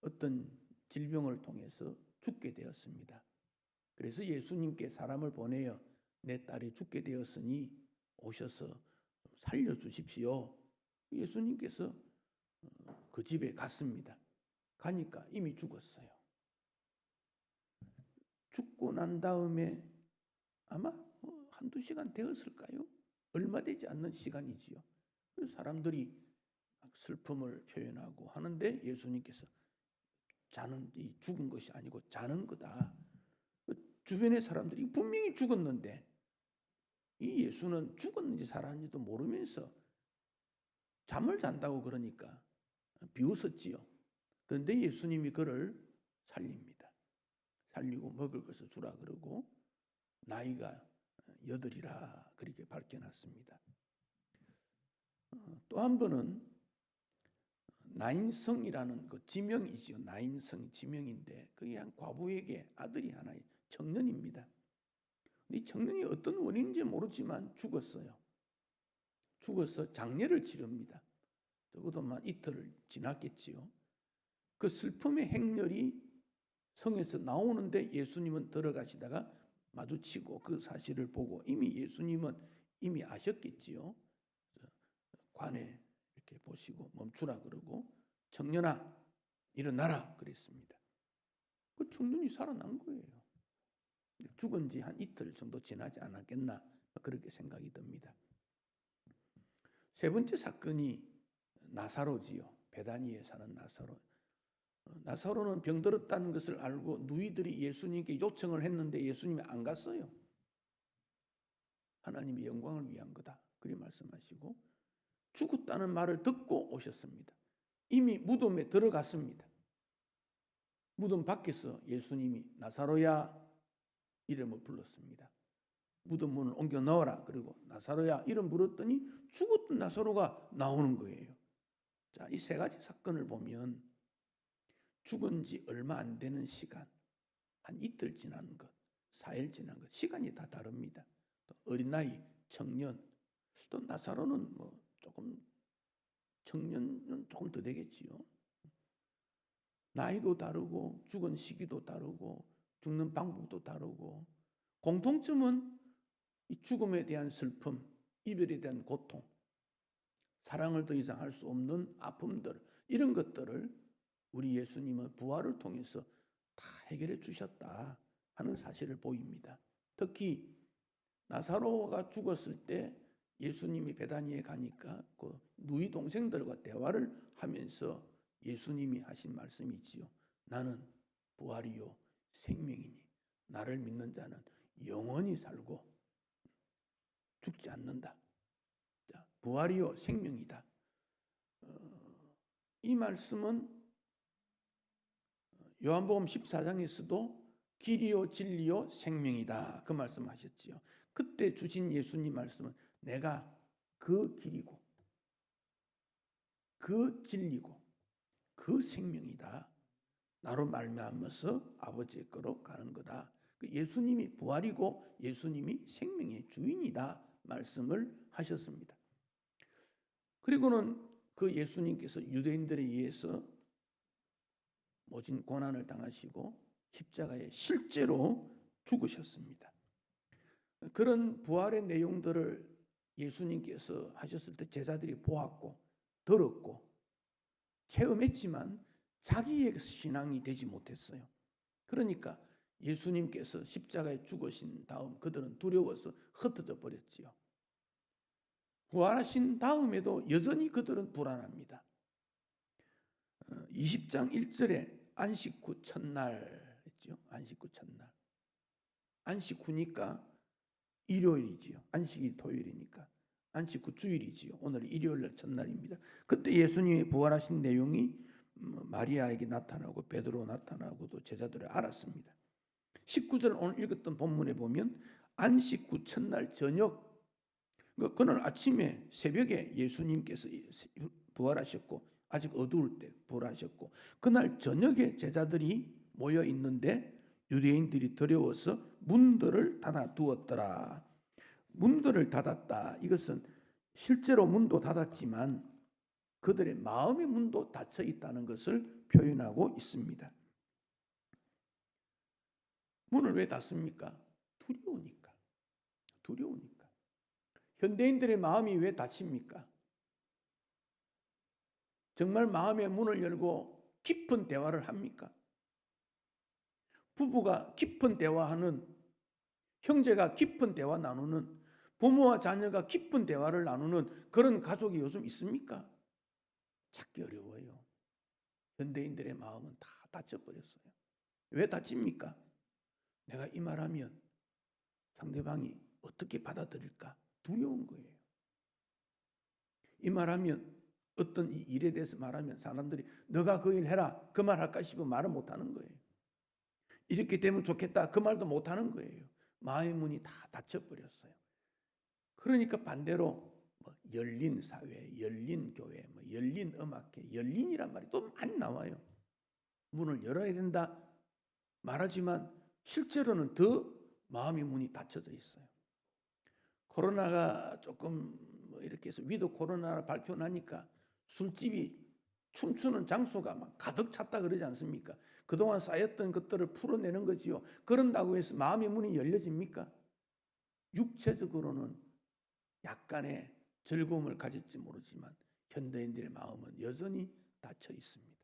Speaker 1: 어떤 질병을 통해서 죽게 되었습니다. 그래서 예수님께 사람을 보내어 내 딸이 죽게 되었으니 오셔서 살려주십시오. 예수님께서 그 집에 갔습니다. 가니까 이미 죽었어요. 죽고 난 다음에 아마 한두 시간 되었을까요? 얼마 되지 않는 시간이지요. 그래서 사람들이 슬픔을 표현하고 하는데 예수님께서 자는 이 죽은 것이 아니고 자는 거다. 주변의 사람들이 분명히 죽었는데 이 예수는 죽었는지 살았는지도 모르면서 잠을 잔다고 그러니까 비웃었지요. 그런데 예수님이 그를 살립니다. 살리고 먹을 것을 주라 그러고 나이가 8이라 그렇게 밝혀놨습니다. 또 한 번은 나인성이라는 그 지명이지요. 나인성 지명인데 그게 한 과부에게 아들이 하나 청년입니다. 이 청년이 어떤 원인인지 모르지만 죽었어요. 죽어서 장례를 치릅니다. 적어도 이틀을 지났겠지요. 그 슬픔의 행렬이 성에서 나오는데 예수님은 들어가시다가 마주치고 그 사실을 보고 예수님은 이미 아셨겠지요. 관에 이렇게 보시고 멈추라 그러고 청년아 일어나라 그랬습니다. 그 청년이 살아난 거예요. 죽은 지 한 이틀 정도 지나지 않았겠나 그렇게 생각이 듭니다. 3번째 사건이 나사로지요. 베다니에 사는 나사로. 나사로는 병들었다는 것을 알고 누이들이 예수님께 요청을 했는데 예수님이 안 갔어요. 하나님의 영광을 위한 거다. 그리 말씀하시고 죽었다는 말을 듣고 오셨습니다. 이미 무덤에 들어갔습니다. 무덤 밖에서 예수님이 나사로야 이름을 불렀습니다. 무덤 문을 옮겨 넣어라. 그리고 나사로야 이름 부르더니 죽었던 나사로가 나오는 거예요. 자, 이 3가지 사건을 보면 죽은 지 얼마 안 되는 시간, 한 이틀 지난 것, 4일 지난 것, 시간이 다 다릅니다. 또 어린 나이, 청년, 또 나사로는 조금 청년은 조금 더 되겠지요. 나이도 다르고 죽은 시기도 다르고 죽는 방법도 다르고 공통점은 이 죽음에 대한 슬픔, 이별에 대한 고통, 사랑을 더 이상 할 수 없는 아픔들, 이런 것들을 우리 예수님은 부활을 통해서 다 해결해 주셨다 하는 사실을 보입니다. 특히 나사로가 죽었을 때 예수님이 베다니에 가니까 그 누이 동생들과 대화를 하면서 예수님이 하신 말씀이 있지요. 나는 부활이요 생명이니 나를 믿는 자는 영원히 살고 죽지 않는다. 자, 부활이요 생명이다. 이 말씀은 요한복음 14장에서도 길이요 진리요 생명이다 그 말씀하셨지요. 그때 주신 예수님 말씀은 내가 그 길이고 그 진리고 그 생명이다. 나로 말미암아서 아버지의 거로 가는 거다. 예수님이 부활이고 예수님이 생명의 주인이다 말씀을 하셨습니다. 그리고는 그 예수님께서 유대인들에 의해서 모진 고난을 당하시고 십자가에 실제로 죽으셨습니다. 그런 부활의 내용들을 예수님께서 하셨을 때 제자들이 보았고 들었고 체험했지만 자기의 신앙이 되지 못했어요. 그러니까 예수님께서 십자가에 죽으신 다음 그들은 두려워서 흩어져 버렸지요. 부활하신 다음에도 여전히 그들은 불안합니다. 20장 1절에 안식 후 첫날 했죠. 안식 후 첫날. 안식 후니까 일요일이지요. 안식이 토요일이니까 안식 후 주일이지요. 오늘 일요일 날 첫날입니다. 그때 예수님이 부활하신 내용이 마리아에게 나타나고 베드로 나타나고 또 제자들이 알았습니다. 19절 오늘 읽었던 본문에 보면 안식 후 첫날 저녁 그날 아침에 새벽에 예수님께서 부활하셨고 아직 어두울 때 부활하셨고 그날 저녁에 제자들이 모여 있는데 유대인들이 두려워서 문들을 닫아두었더라. 문들을 닫았다. 이것은 실제로 문도 닫았지만 그들의 마음의 문도 닫혀 있다는 것을 표현하고 있습니다. 문을 왜 닫습니까? 두려우니까. 두려우니까. 현대인들의 마음이 왜 닫힙니까? 정말 마음의 문을 열고 깊은 대화를 합니까? 부부가 깊은 대화하는, 형제가 깊은 대화 나누는, 부모와 자녀가 깊은 대화를 나누는 그런 가족이 요즘 있습니까? 찾기 어려워요. 현대인들의 마음은 다 닫혀버렸어요. 왜 닫힙니까? 내가 이 말하면 상대방이 어떻게 받아들일까? 두려운 거예요. 이 말하면 어떤 일에 대해서 말하면 사람들이 너가 그 일 해라 그 말 할까 싶으면 말을 못하는 거예요. 이렇게 되면 좋겠다 그 말도 못하는 거예요. 마음의 문이 다 닫혀버렸어요. 그러니까 반대로 열린 사회, 열린 교회, 열린 음악회, 열린이란 말이 또 많이 나와요. 문을 열어야 된다 말하지만 실제로는 더 마음의 문이 닫혀져 있어요. 코로나가 조금 이렇게 해서 위드 코로나 발표나니까 술집이 춤추는 장소가 막 가득 찼다 그러지 않습니까? 그동안 쌓였던 것들을 풀어내는 거지요. 그런다고 해서 마음의 문이 열려집니까? 육체적으로는 약간의 즐거움을 가질지 모르지만 현대인들의 마음은 여전히 닫혀 있습니다.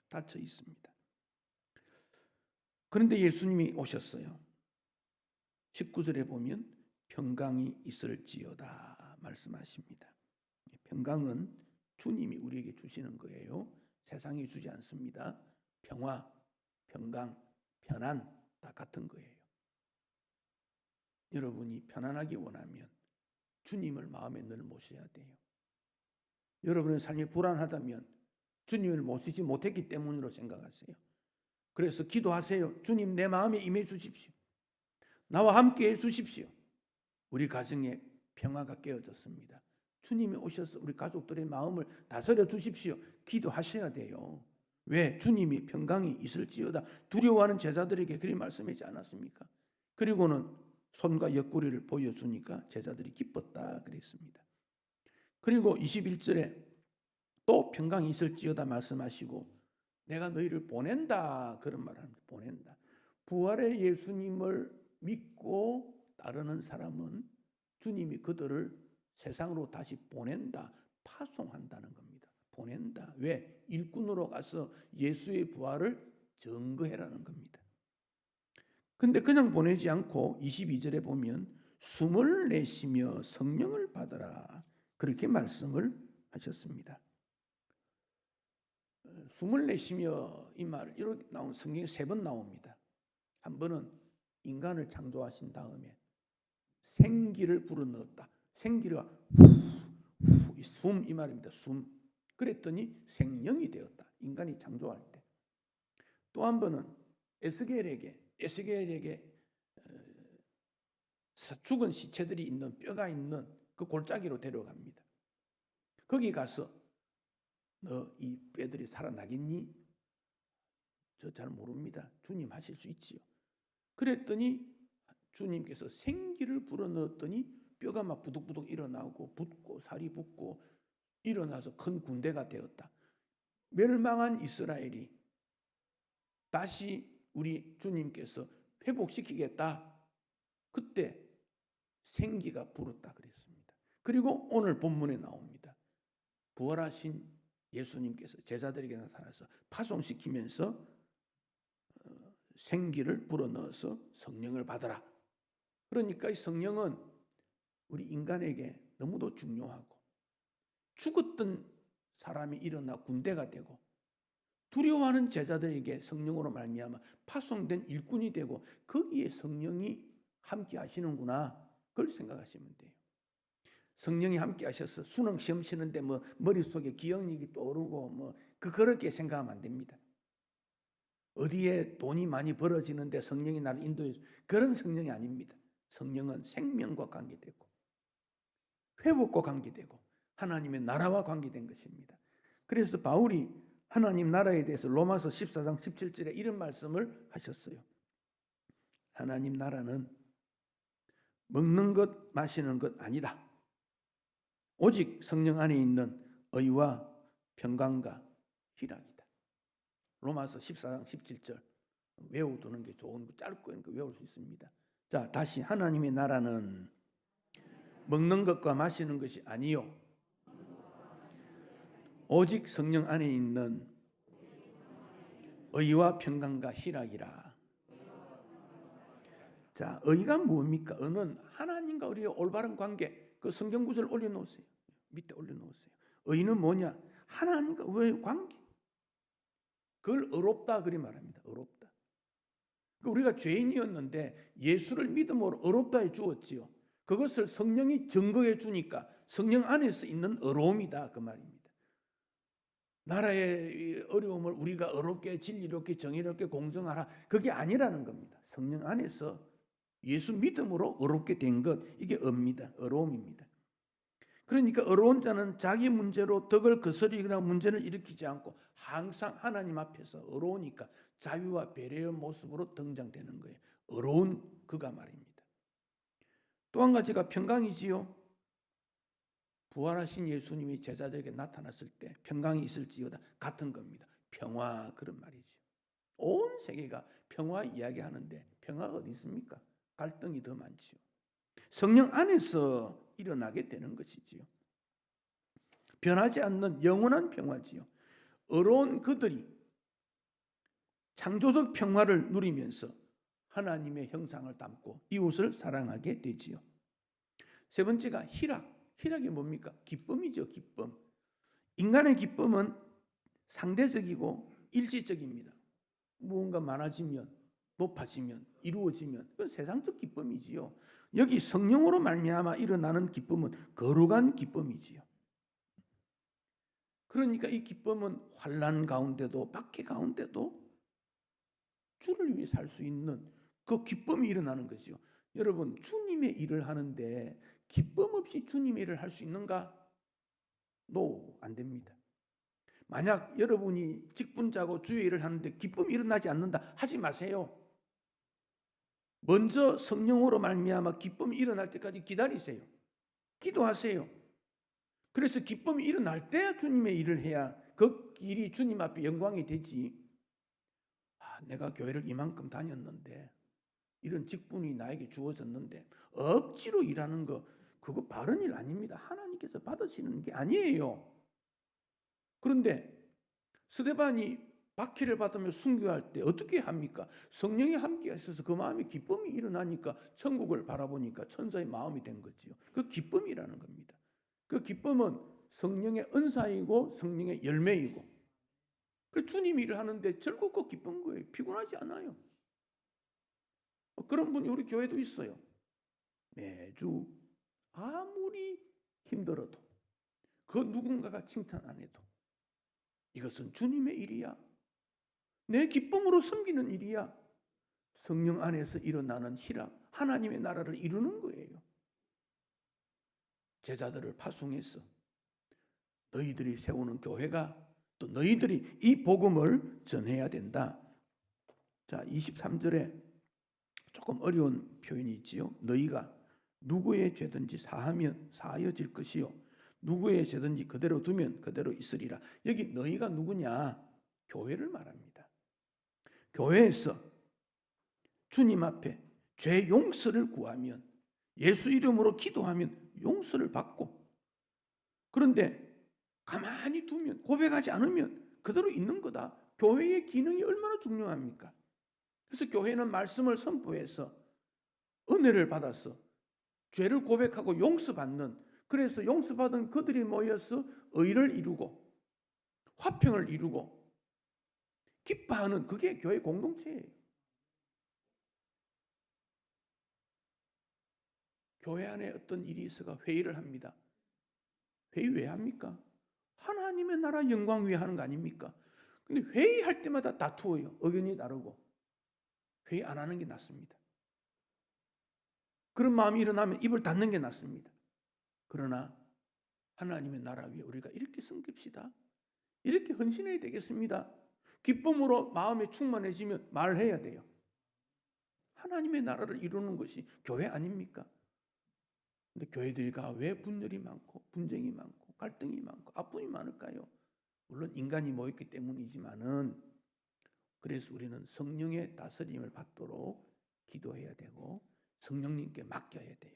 Speaker 1: 닫혀 있습니다. 그런데 예수님이 오셨어요. 19절에 보면 평강이 있을지어다 말씀하십니다. 평강은 주님이 우리에게 주시는 거예요. 세상이 주지 않습니다. 평화, 평강, 편안 다 같은 거예요. 여러분이 편안하기 원하면 주님을 마음에 늘 모셔야 돼요. 여러분의 삶이 불안하다면 주님을 모시지 못했기 때문으로 생각하세요. 그래서 기도하세요. 주님 내 마음에 임해 주십시오. 나와 함께 해 주십시오. 우리 가정에 평화가 깨어졌습니다. 주님이 오셔서 우리 가족들의 마음을 다스려 주십시오. 기도하셔야 돼요. 왜? 주님이 평강이 있을지어다. 두려워하는 제자들에게 그리 말씀하지 않았습니까? 그리고는 손과 옆구리를 보여주니까 제자들이 기뻤다 그랬습니다. 그리고 21절에 또 평강이 있을지어다 말씀하시고 내가 너희를 보낸다 그런 말을 합니다. 보낸다. 부활의 예수님을 믿고 따르는 사람은 주님이 그들을 세상으로 다시 보낸다, 파송한다는 겁니다. 보낸다. 왜? 일꾼으로 가서 예수의 부활을 증거해라는 겁니다. 근데 그냥 보내지 않고 22절에 보면 숨을 내쉬며 성령을 받아라, 그렇게 말씀을 하셨습니다. 숨을 내쉬며 이 말 이렇게 나온 성경에 3번 나옵니다. 한 번은 인간을 창조하신 다음에 생기를 불어넣었다. 생기가 숨 이 말입니다. 숨. 그랬더니 생명이 되었다. 인간이 창조할 때. 또 한 번은 에스겔에게 죽은 시체들이 있는 뼈가 있는 그 골짜기로 데려갑니다. 거기 가서 너 이 뼈들이 살아나겠니? 저 잘 모릅니다. 주님 하실 수 있지요. 그랬더니 주님께서 생기를 불어넣었더니 뼈가 막 부득부득 일어나고 붓고 살이 붙고 일어나서 큰 군대가 되었다. 멸망한 이스라엘이 다시 우리 주님께서 회복시키겠다. 그때 생기가 불었다 그랬습니다. 그리고 오늘 본문에 나옵니다. 부활하신 예수님께서 제자들에게 나타나서 파송시키면서 생기를 불어넣어서 성령을 받아라. 그러니까 이 성령은 우리 인간에게 너무도 중요하고, 죽었던 사람이 일어나 군대가 되고 두려워하는 제자들에게 성령으로 말미암아 파송된 일꾼이 되고 거기에 성령이 함께 하시는구나, 그걸 생각하시면 돼요. 성령이 함께 하셔서 수능 시험 치는데 뭐 머릿속에 기억력이 떠오르고 그렇게 생각하면 안 됩니다. 어디에 돈이 많이 벌어지는데 성령이 나를 인도해 주, 그런 성령이 아닙니다. 성령은 생명과 관계되고 회복과 관계되고 하나님의 나라와 관계된 것입니다. 그래서 바울이 하나님 나라에 대해서 로마서 14장 17절에 이런 말씀을 하셨어요. 하나님 나라는 먹는 것 마시는 것 아니다. 오직 성령 안에 있는 의와 평강과 희락이다. 로마서 14장 17절 외워두는 게 좋은 거, 짧고 외울 수 있습니다. 자, 다시 하나님의 나라는 먹는 것과 마시는 것이 아니요 오직 성령 안에 있는 의와 평강과 희락이라. 자, 의가 뭡니까? 의는 하나님과 우리의 올바른 관계. 그 성경 구절 올려놓으세요. 밑에 올려놓으세요. 의는 뭐냐? 하나님과 우리의 관계. 그걸 의롭다 그리 말합니다. 의롭다. 우리가 죄인이었는데 예수를 믿음으로 의롭다 해 주었지요. 그것을 성령이 증거해 주니까 성령 안에서 있는 의로움이다 그 말입니다. 나라의 어려움을 우리가 의롭게 진리롭게 정의롭게 공정하라, 그게 아니라는 겁니다. 성령 안에서 예수 믿음으로 의롭게 된 것, 이게 의입니다. 의로움입니다. 그러니까 의로운 자는 자기 문제로 덕을 거스리거나 문제를 일으키지 않고 항상 하나님 앞에서 의로우니까 자유와 배려의 모습으로 등장되는 거예요. 의로운 그가 말입니다. 또 한 가지가 평강이지요. 부활하신 예수님이 제자들에게 나타났을 때 평강이 있을지어다 같은 겁니다. 평화, 그런 말이죠. 온 세계가 평화 이야기하는데 평화가 어디 있습니까? 갈등이 더 많지요. 성령 안에서 일어나게 되는 것이지요. 변하지 않는 영원한 평화지요. 의로운 그들이 창조적 평화를 누리면서 하나님의 형상을 담고 이웃을 사랑하게 되지요. 세 번째가 희락. 희락이 뭡니까? 기쁨이죠. 기쁨. 인간의 기쁨은 상대적이고 일시적입니다. 무언가 많아지면, 높아지면, 이루어지면 그건 세상적 기쁨이지요. 여기 성령으로 말미암아 일어나는 기쁨은 거룩한 기쁨이지요. 그러니까 이 기쁨은 환난 가운데도 박해 가운데도 주를 위해 살 수 있는 그 기쁨이 일어나는 거죠. 여러분, 주님의 일을 하는데 기쁨 없이 주님의 일을 할 수 있는가? No, 안 됩니다. 만약 여러분이 직분자고 주의 일을 하는데 기쁨이 일어나지 않는다, 하지 마세요. 먼저 성령으로 말미암아 기쁨이 일어날 때까지 기다리세요. 기도하세요. 그래서 기쁨이 일어날 때 주님의 일을 해야 그 일이 주님 앞에 영광이 되지. 내가 교회를 이만큼 다녔는데 이런 직분이 나에게 주어졌는데 억지로 일하는 거 그거 바른 일 아닙니다. 하나님께서 받으시는 게 아니에요. 그런데 스데반이 박해를 받으며 순교할 때 어떻게 합니까? 성령이 함께 있어서 그 마음에 기쁨이 일어나니까 천국을 바라보니까 천사의 마음이 된 거지요. 그 기쁨이라는 겁니다. 그 기쁨은 성령의 은사이고 성령의 열매이고, 그 주님 일을 하는데 즐겁고 기쁜 거예요. 피곤하지 않아요. 그런 분이 우리 교회도 있어요. 매주 아무리 힘들어도 그 누군가가 칭찬 안 해도 이것은 주님의 일이야. 내 기쁨으로 섬기는 일이야. 성령 안에서 일어나는 희락, 하나님의 나라를 이루는 거예요. 제자들을 파송해서 너희들이 세우는 교회가 또 너희들이 이 복음을 전해야 된다. 자, 23절에 조금 어려운 표현이 있지요. 너희가 누구의 죄든지 사하면 사하여질 것이요 누구의 죄든지 그대로 두면 그대로 있으리라. 여기 너희가 누구냐? 교회를 말합니다. 교회에서 주님 앞에 죄 용서를 구하면, 예수 이름으로 기도하면 용서를 받고, 그런데 가만히 두면, 고백하지 않으면 그대로 있는 거다. 교회의 기능이 얼마나 중요합니까? 그래서 교회는 말씀을 선포해서 은혜를 받아서 죄를 고백하고 용서받는, 그래서 용서받은 그들이 모여서 의를 이루고 화평을 이루고 기뻐하는, 그게 교회 공동체예요. 교회 안에 어떤 일이 있어가 회의를 합니다. 회의 왜 합니까? 하나님의 나라 영광 위해 하는 거 아닙니까? 근데 회의할 때마다 다투어요. 의견이 다르고. 회의 안 하는 게 낫습니다. 그런 마음이 일어나면 입을 닫는 게 낫습니다. 그러나 하나님의 나라 위에 우리가 이렇게 섬깁시다. 이렇게 헌신해야 되겠습니다. 기쁨으로 마음이 충만해지면 말해야 돼요. 하나님의 나라를 이루는 것이 교회 아닙니까? 근데 교회들이가 왜 분열이 많고 분쟁이 많고 갈등이 많고 아픔이 많을까요? 물론 인간이 모였기 때문이지만은, 그래서 우리는 성령의 다스림을 받도록 기도해야 되고 성령님께 맡겨야 돼요.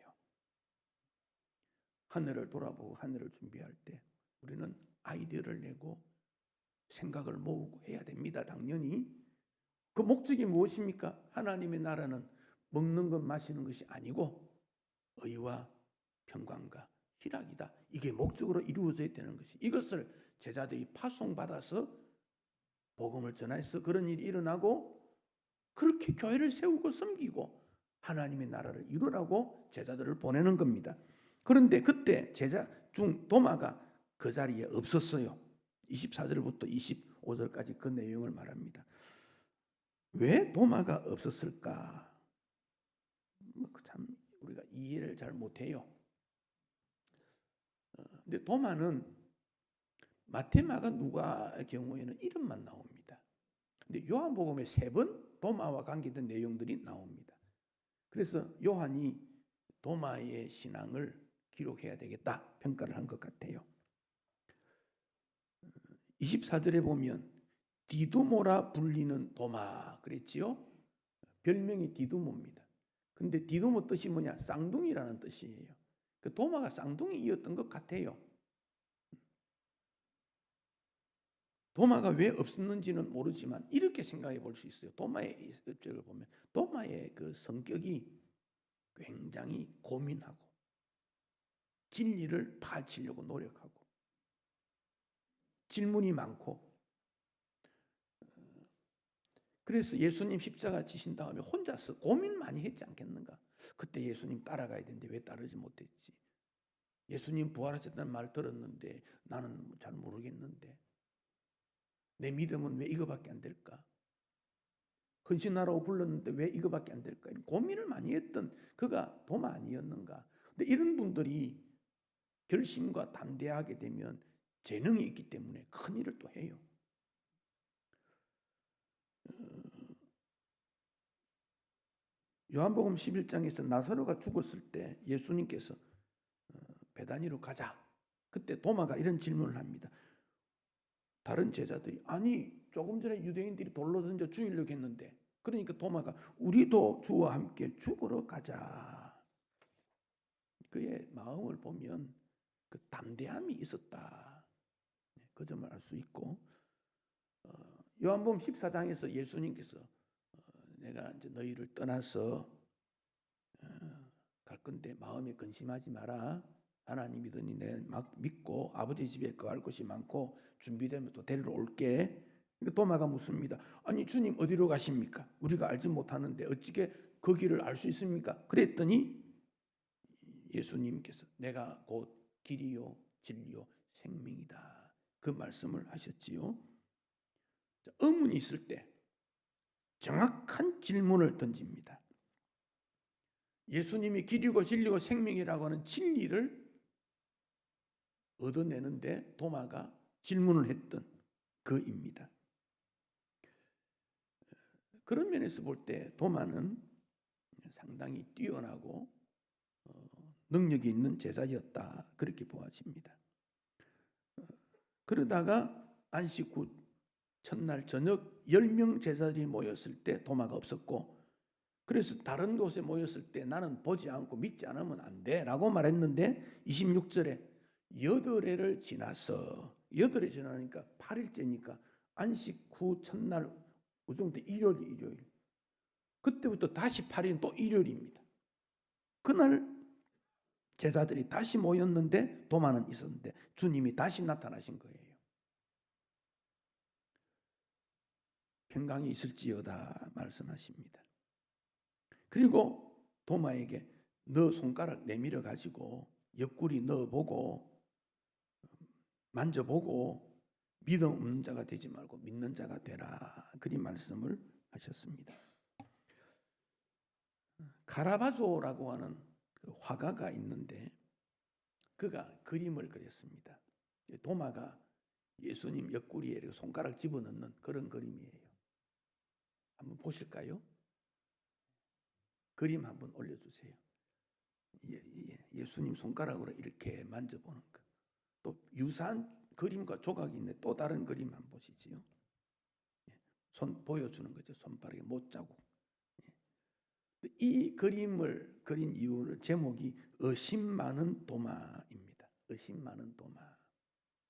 Speaker 1: 하늘을 돌아보고 하늘을 준비할 때 우리는 아이디어를 내고 생각을 모으고 해야 됩니다. 당연히. 그 목적이 무엇입니까? 하나님의 나라는 먹는 것 마시는 것이 아니고 의와 평강과 희락이다. 이게 목적으로 이루어져야 되는 것이, 이것을 제자들이 파송받아서 복음을 전해서 그런 일이 일어나고, 그렇게 교회를 세우고 섬기고 하나님의 나라를 이루라고 제자들을 보내는 겁니다. 그런데 그때 제자 중 도마가 그 자리에 없었어요. 24절부터 25절까지 그 내용을 말합니다. 왜 도마가 없었을까? 참 우리가 이해를 잘 못해요. 근데 도마는 마태, 마가, 누가의 경우에는 이름만 나옵니다. 근데 요한복음에 3번 도마와 관계된 내용들이 나옵니다. 그래서 요한이 도마의 신앙을 기록해야 되겠다 평가를 한 것 같아요. 24절에 보면 디두모라 불리는 도마 그랬지요. 별명이 디두모입니다. 근데 디두모 뜻이 뭐냐? 쌍둥이라는 뜻이에요. 그 도마가 쌍둥이였던 것 같아요. 도마가 왜 없었는지는 모르지만 이렇게 생각해 볼 수 있어요. 도마의 업적을 보면 도마의 그 성격이 굉장히 고민하고 진리를 파헤치려고 노력하고 질문이 많고, 그래서 예수님 십자가 지신 다음에 혼자서 고민 많이 했지 않겠는가? 그때 예수님 따라가야 되는데 왜 따르지 못했지? 예수님 부활하셨다는 말 들었는데 나는 잘 모르겠는데 내 믿음은 왜 이거밖에 안 될까? 헌신하라고 불렀는데 왜 이거밖에 안 될까? 이런 고민을 많이 했던 그가 도마 아니었는가? 근데 이런 분들이 결심과 담대하게 되면 재능이 있기 때문에 큰 일을 또 해요. 요한복음 11장에서 나사로가 죽었을 때 예수님께서 베다니로 가자. 그때 도마가 이런 질문을 합니다. 다른 제자들이 아니 조금 전에 유대인들이 돌로 던져 죽이려고 했는데 그러니까 도마가 우리도 주와 함께 죽으러 가자. 그의 마음을 보면 그 담대함이 있었다. 그 점을 알 수 있고, 요한복음 14장에서 예수님께서 내가 이제 너희를 떠나서 갈 건데 마음에 근심하지 마라. 하나님 믿으니 내 막 믿고 아버지 집에 거할 것이 많고 준비되면 또 데리러 올게. 그러니까 도마가 묻습니다. 아니 주님 어디로 가십니까? 우리가 알지 못하는데 어찌게 그 길을 알 수 있습니까? 그랬더니 예수님께서 내가 곧 길이요 진리요 생명이다. 그 말씀을 하셨지요. 의문이 있을 때 정확한 질문을 던집니다. 예수님이 길이고 진리고 생명이라고 하는 진리를 얻어내는데 도마가 질문을 했던 그입니다. 그런 면에서 볼 때 도마는 상당히 뛰어나고 능력이 있는 제자였다. 그렇게 보아집니다. 그러다가 안식 후 첫날 저녁 10명 제자들이 모였을 때 도마가 없었고, 그래서 다른 곳에 모였을 때 나는 보지 않고 믿지 않으면 안 돼 라고 말했는데 26절에 8회를 지나서 8회 지나니까 8일째니까 안식 후 첫날 우중때 일요일 그때부터 다시 8일 또 일요일입니다. 그날 제자들이 다시 모였는데 도마는 있었는데 주님이 다시 나타나신 거예요. 평강이 있을지어다 말씀하십니다. 그리고 도마에게 너 손가락 내밀어 가지고 옆구리 넣어보고 만져보고 믿음 없는 자가 되지 말고 믿는 자가 되라. 그리 말씀을 하셨습니다. 카라바조라고 하는 그 화가가 있는데 그가 그림을 그렸습니다. 도마가 예수님 옆구리에 이렇게 손가락 집어넣는 그런 그림이에요. 한번 보실까요? 그림 한번 올려주세요. 예수님 손가락으로 이렇게 만져보는 거. 또 유사한 그림과 조각이 있네. 또 다른 그림 한번 보시지요. 손 보여주는 거죠. 손바닥에 못자국. 이 그림을 그린 이유를 제목이 의심 많은 도마입니다. 의심 많은 도마.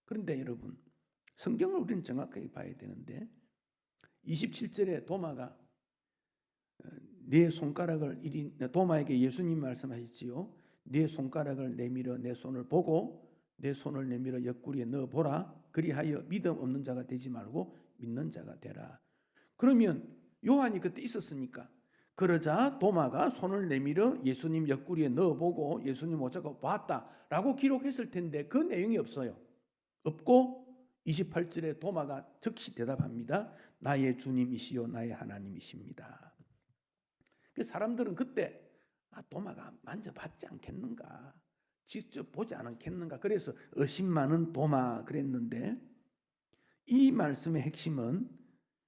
Speaker 1: 그런데 여러분 성경을 우리는 정확하게 봐야 되는데 27절에 도마가 내 손가락을 도마에게 예수님 말씀하셨지요. 내 손가락을 내밀어 내 손을 보고 내 손을 내밀어 옆구리에 넣어보라. 그리하여 믿음 없는 자가 되지 말고 믿는 자가 되라. 그러면 요한이 그때 있었으니까 그러자 도마가 손을 내밀어 예수님 옆구리에 넣어보고 예수님 오자고 봤다라고 기록했을 텐데 그 내용이 없어요. 없고 28절에 도마가 즉시 대답합니다. 나의 주님이시요 나의 하나님이십니다. 사람들은 그때 도마가 만져봤지 않겠는가, 직접 보지 않겠는가, 그래서 의심 많은 도마 그랬는데 이 말씀의 핵심은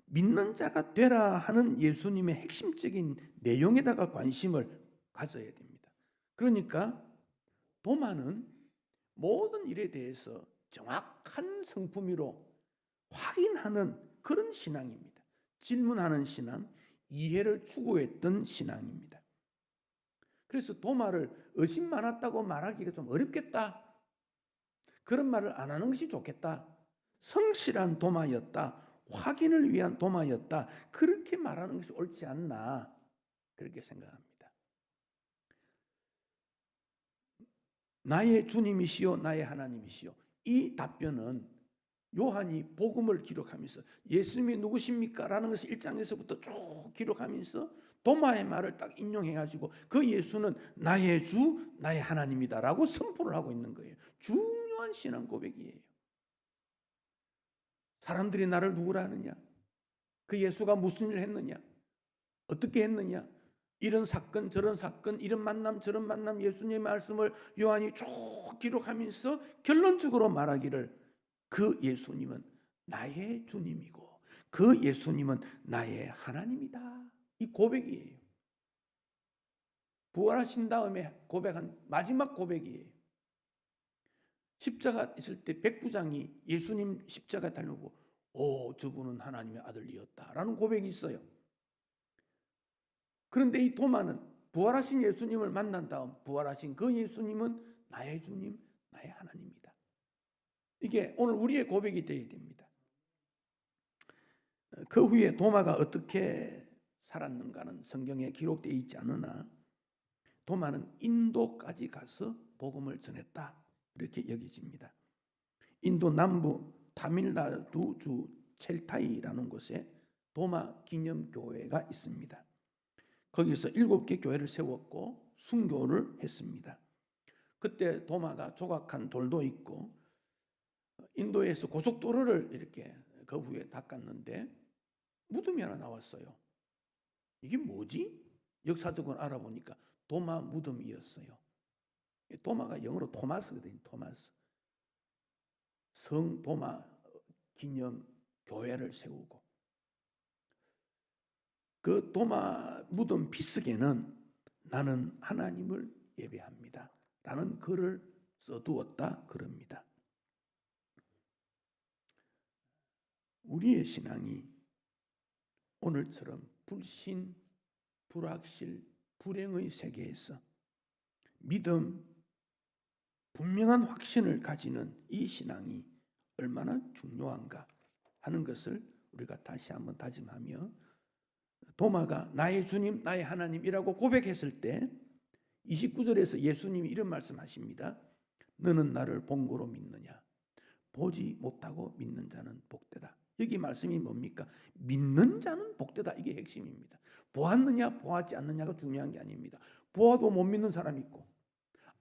Speaker 1: 믿는 자가 되라 하는 예수님의 핵심적인 내용에다가 관심을 가져야 됩니다. 그러니까 도마는 모든 일에 대해서 정확한 성품으로 확인하는 그런 신앙입니다. 질문하는 신앙, 이해를 추구했던 신앙입니다. 그래서 도마를 의심 많았다고 말하기가 좀 어렵겠다. 그런 말을 안 하는 것이 좋겠다. 성실한 도마였다. 확인을 위한 도마였다. 그렇게 말하는 것이 옳지 않나 그렇게 생각합니다. 나의 주님이시요 나의 하나님이시요. 이 답변은 요한이 복음을 기록하면서 예수님이 누구십니까? 라는 것을 1장에서부터 쭉 기록하면서 도마의 말을 딱 인용해가지고 그 예수는 나의 주, 나의 하나님이다 라고 선포를 하고 있는 거예요. 중요한 신앙 고백이에요. 사람들이 나를 누구라 하느냐? 그 예수가 무슨 일을 했느냐? 어떻게 했느냐? 이런 사건 저런 사건 이런 만남 저런 만남 예수님의 말씀을 요한이 쭉 기록하면서 결론적으로 말하기를 그 예수님은 나의 주님이고 그 예수님은 나의 하나님이다. 이 고백이에요. 부활하신 다음에 고백한 마지막 고백이에요. 십자가 있을 때 백부장이 예수님 십자가 달려고 저분은 하나님의 아들이었다라는 고백이 있어요. 그런데 이 도마는 부활하신 예수님을 만난 다음 부활하신 그 예수님은 나의 주님, 나의 하나님이다. 이게 오늘 우리의 고백이 되어야 됩니다. 그 후에 도마가 어떻게 살았는가는 성경에 기록되어 있지 않으나 도마는 인도까지 가서 복음을 전했다, 이렇게 여겨집니다. 인도 남부 타밀나두주 첼타이라는 곳에 도마 기념교회가 있습니다. 거기서 7개 교회를 세웠고 순교를 했습니다. 그때 도마가 조각한 돌도 있고 인도에서 고속도로를 이렇게 그 후에 닦았는데 무덤이 하나 나왔어요. 이게 뭐지? 역사적으로 알아보니까 도마 무덤이었어요. 도마가 영어로 토마스거든요. 토마스. 성 도마 기념 교회를 세우고 그 도마 무덤 비석에는 나는 하나님을 예배합니다 라는 글을 써두었다 그럽니다. 우리의 신앙이 오늘처럼 불신, 불확실, 불행의 세계에서 믿음, 분명한 확신을 가지는 이 신앙이 얼마나 중요한가 하는 것을 우리가 다시 한번 다짐하며, 도마가 나의 주님, 나의 하나님이라고 고백했을 때 29절에서 예수님이 이런 말씀하십니다. 너는 나를 본 거로 믿느냐? 보지 못하고 믿는 자는 복되다. 여기 말씀이 뭡니까? 믿는 자는 복되다. 이게 핵심입니다. 보았느냐 보았지 않느냐가 중요한 게 아닙니다. 보아도 못 믿는 사람 있고,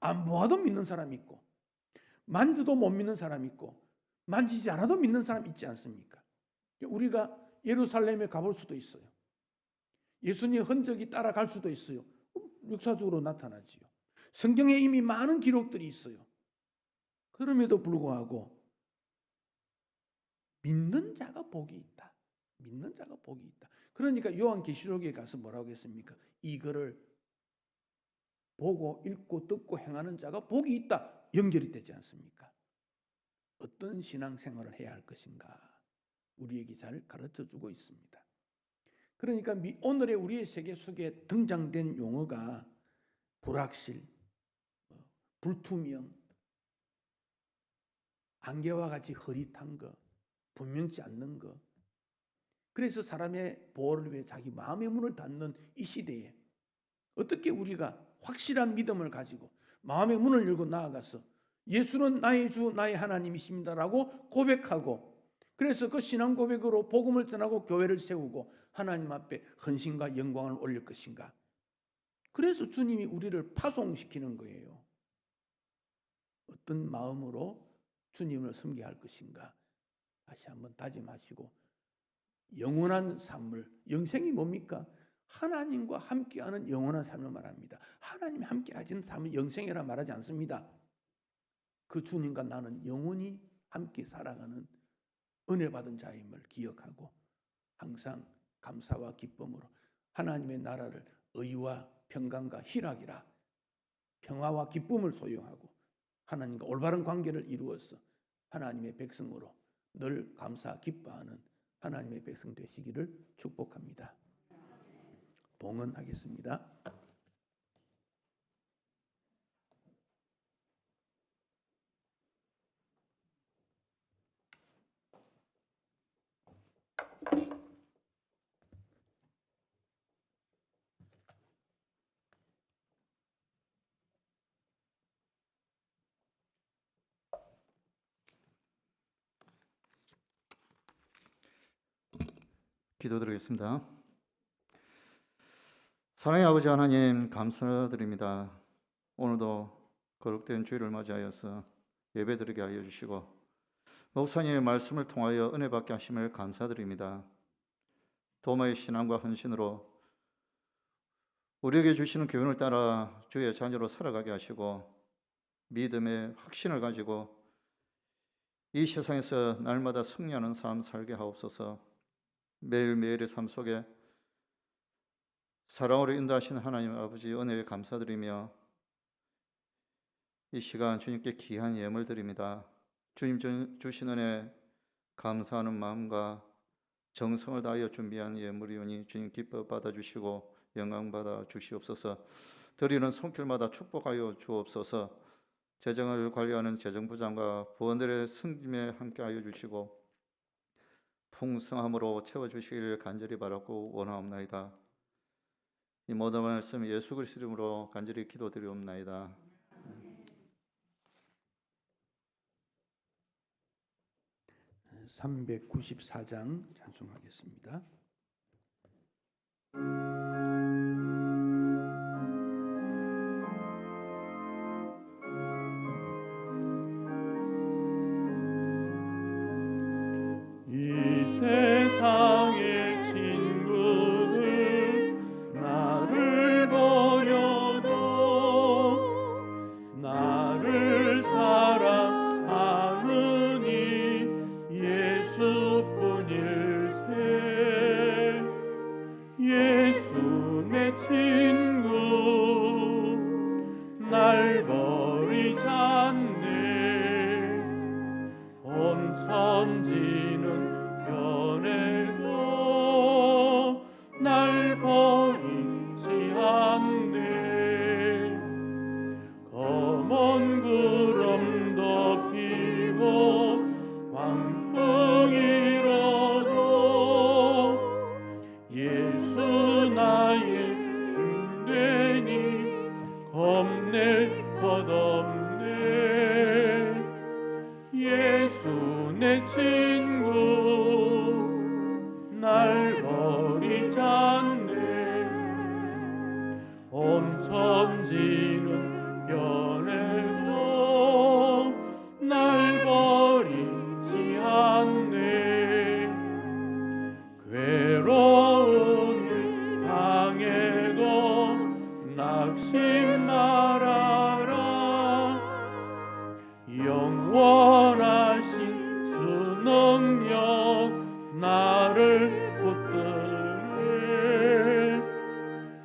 Speaker 1: 안 보아도 믿는 사람 있고, 만져도 못 믿는 사람 있고, 만지지 않아도 믿는 사람 있지 않습니까? 우리가 예루살렘에 가볼 수도 있어요. 예수님의 흔적이 따라갈 수도 있어요. 역사적으로 나타나지요. 성경에 이미 많은 기록들이 있어요. 그럼에도 불구하고 믿는 자가 복이 있다. 믿는 자가 복이 있다. 그러니까 요한계시록에 가서 뭐라고 했습니까? 이거를 보고 읽고 듣고 행하는 자가 복이 있다. 연결이 되지 않습니까? 어떤 신앙생활을 해야 할 것인가 우리에게 잘 가르쳐주고 있습니다. 그러니까 오늘의 우리의 세계 속에 등장된 용어가 불확실, 불투명, 안개와 같이 흐릿한 것, 분명치 않는 것. 그래서 사람의 보호를 위해 자기 마음의 문을 닫는 이 시대에 어떻게 우리가 확실한 믿음을 가지고 마음의 문을 열고 나아가서 예수는 나의 주, 나의 하나님이십니다라고 고백하고, 그래서 그 신앙 고백으로 복음을 전하고 교회를 세우고 하나님 앞에 헌신과 영광을 올릴 것인가? 그래서 주님이 우리를 파송시키는 거예요. 어떤 마음으로 주님을 섬겨야 할 것인가? 다시 한번 다짐하시고, 영원한 삶을, 영생이 뭡니까? 하나님과 함께하는 영원한 삶을 말합니다. 하나님이 함께하시는 삶은 영생이라 말하지 않습니다. 그 주님과 나는 영원히 함께 살아가는 은혜 받은 자임을 기억하고 항상 감사와 기쁨으로 하나님의 나라를 의와 평강과 희락이라, 평화와 기쁨을 소유하고 하나님과 올바른 관계를 이루어서 하나님의 백성으로 늘 감사 기뻐하는 하나님의 백성 되시기를 축복합니다. 봉헌하겠습니다.
Speaker 6: 기도드리겠습니다. 사랑의 아버지 하나님, 감사드립니다. 오늘도 거룩된 주일을 맞이하여서 예배드리게 하여 주시고 목사님의 말씀을 통하여 은혜 받게 하심을 감사드립니다. 도마의 신앙과 헌신으로 우리에게 주시는 교훈을 따라 주의 자녀로 살아가게 하시고 믿음의 확신을 가지고 이 세상에서 날마다 승리하는 삶 살게 하옵소서. 매일매일의 삶 속에 사랑으로 인도하시는 하나님 아버지 은혜에 감사드리며 이 시간 주님께 귀한 예물 드립니다. 주님 주신 은혜 감사하는 마음과 정성을 다하여 준비한 예물이오니 주님 기뻐 받아주시고 영광받아 주시옵소서. 드리는 손길마다 축복하여 주옵소서. 재정을 관리하는 재정부장과 부원들의 승김에 함께하여 주시고 풍성함으로 채워주시기를 간절히 바라고 원하옵나이다. 이 모든 말씀 예수 그리스도 이름으로 간절히 기도드리옵나이다.
Speaker 1: 394장 찬송하겠습니다.
Speaker 4: 이 세상의 친구들 나를 버려도 나를 사랑하느니 예수뿐일세. 예수 내 친구 날 버리지 않네. 온 천지는 변해도 날 버리지 않네. 검은 구름 덮이고 광풍이 일어도 예수 나의 힘되니 겁낼 것 없네. 예수 내 친구 날 버리지 않네. 온 천지는 변해도 날 버리지 않네. 괴로움을 당해도 낙심 말아라. 영원하신 주 능력 나를 붙드네.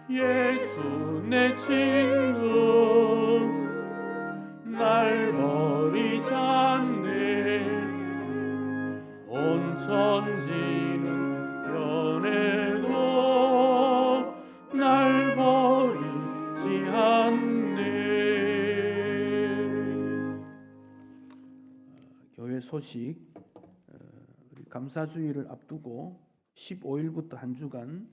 Speaker 4: 예수 내 친구 날 버리지 않네. 온 천지는 변해도 날 버리지 않네.
Speaker 1: 교회 소식, 우리 감사주일을 앞두고 15일부터 한 주간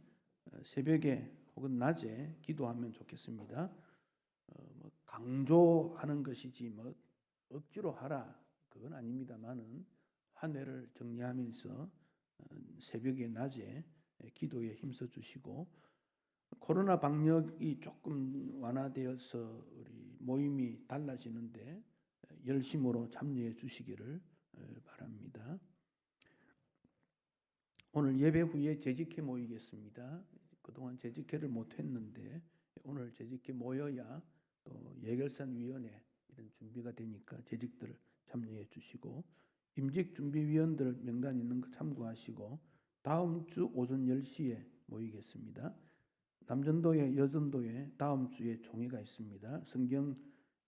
Speaker 1: 새벽에 혹은 낮에 기도하면 좋겠습니다. 강조하는 것이지 억지로 하라 그건 아닙니다만은 한 해를 정리하면서 새벽에 낮에 기도에 힘써 주시고, 코로나 방역이 조금 완화되어서 우리 모임이 달라지는데 열심으로 참여해 주시기를 바랍니다. 오늘 예배 후에 재직회 모이겠습니다. 그동안 재직회를 못했는데 오늘 재직회 모여야 또 예결산위원회 이런 준비가 되니까 재직들 참여해 주시고, 임직준비위원들 명단 있는 거 참고하시고 다음 주 오전 10시에 모이겠습니다. 남전도에 여전도에 다음 주에 총회가 있습니다. 성경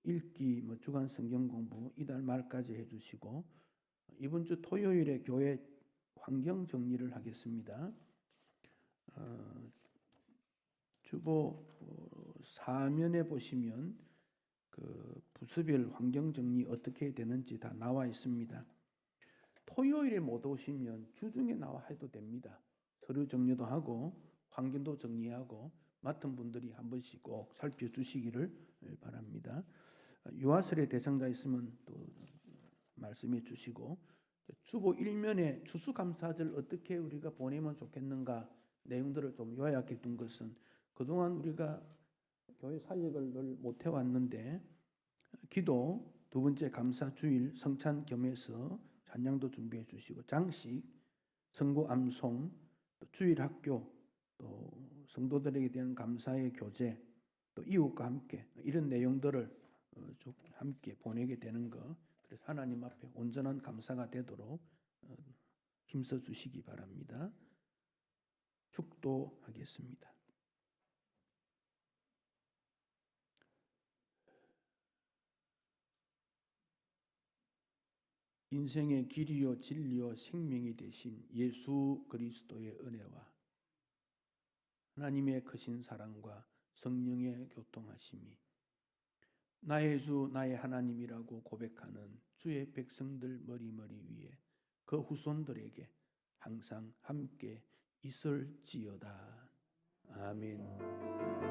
Speaker 1: 읽기 주간 성경 공부 이달 말까지 해주시고, 이번 주 토요일에 교회 환경 정리를 하겠습니다. 주보 사면에 보시면 그 부서별 환경 정리 어떻게 되는지 다 나와 있습니다. 토요일에 못 오시면 주중에 나와 해도 됩니다. 서류 정리도 하고 환경도 정리하고 맡은 분들이 한 번씩 꼭 살펴주시기를 바랍니다. 유아설의 대상자 있으면 또 말씀해 주시고, 주보 1면에 추수감사절 어떻게 우리가 보내면 좋겠는가 내용들을 좀 요약해 둔 것은 그동안 우리가 교회 사역을 늘 못해 왔는데, 기도, 두 번째 감사주일 성찬 겸해서 찬양도 준비해 주시고, 장식, 선고 암송, 또 주일학교, 또 성도들에게 대한 감사의 교제, 또 이웃과 함께 이런 내용들을 쭉 함께 보내게 되는 것, 그래서 하나님 앞에 온전한 감사가 되도록 힘써 주시기 바랍니다. 축도하겠습니다. 인생의 길이요 진리요 생명이 되신 예수 그리스도의 은혜와 하나님의 크신 사랑과 성령의 교통하심이 나의 주 나의 하나님이라고 고백하는 주의 백성들 머리머리 위에 그 후손들에게 항상 함께 있을지어다. 아멘.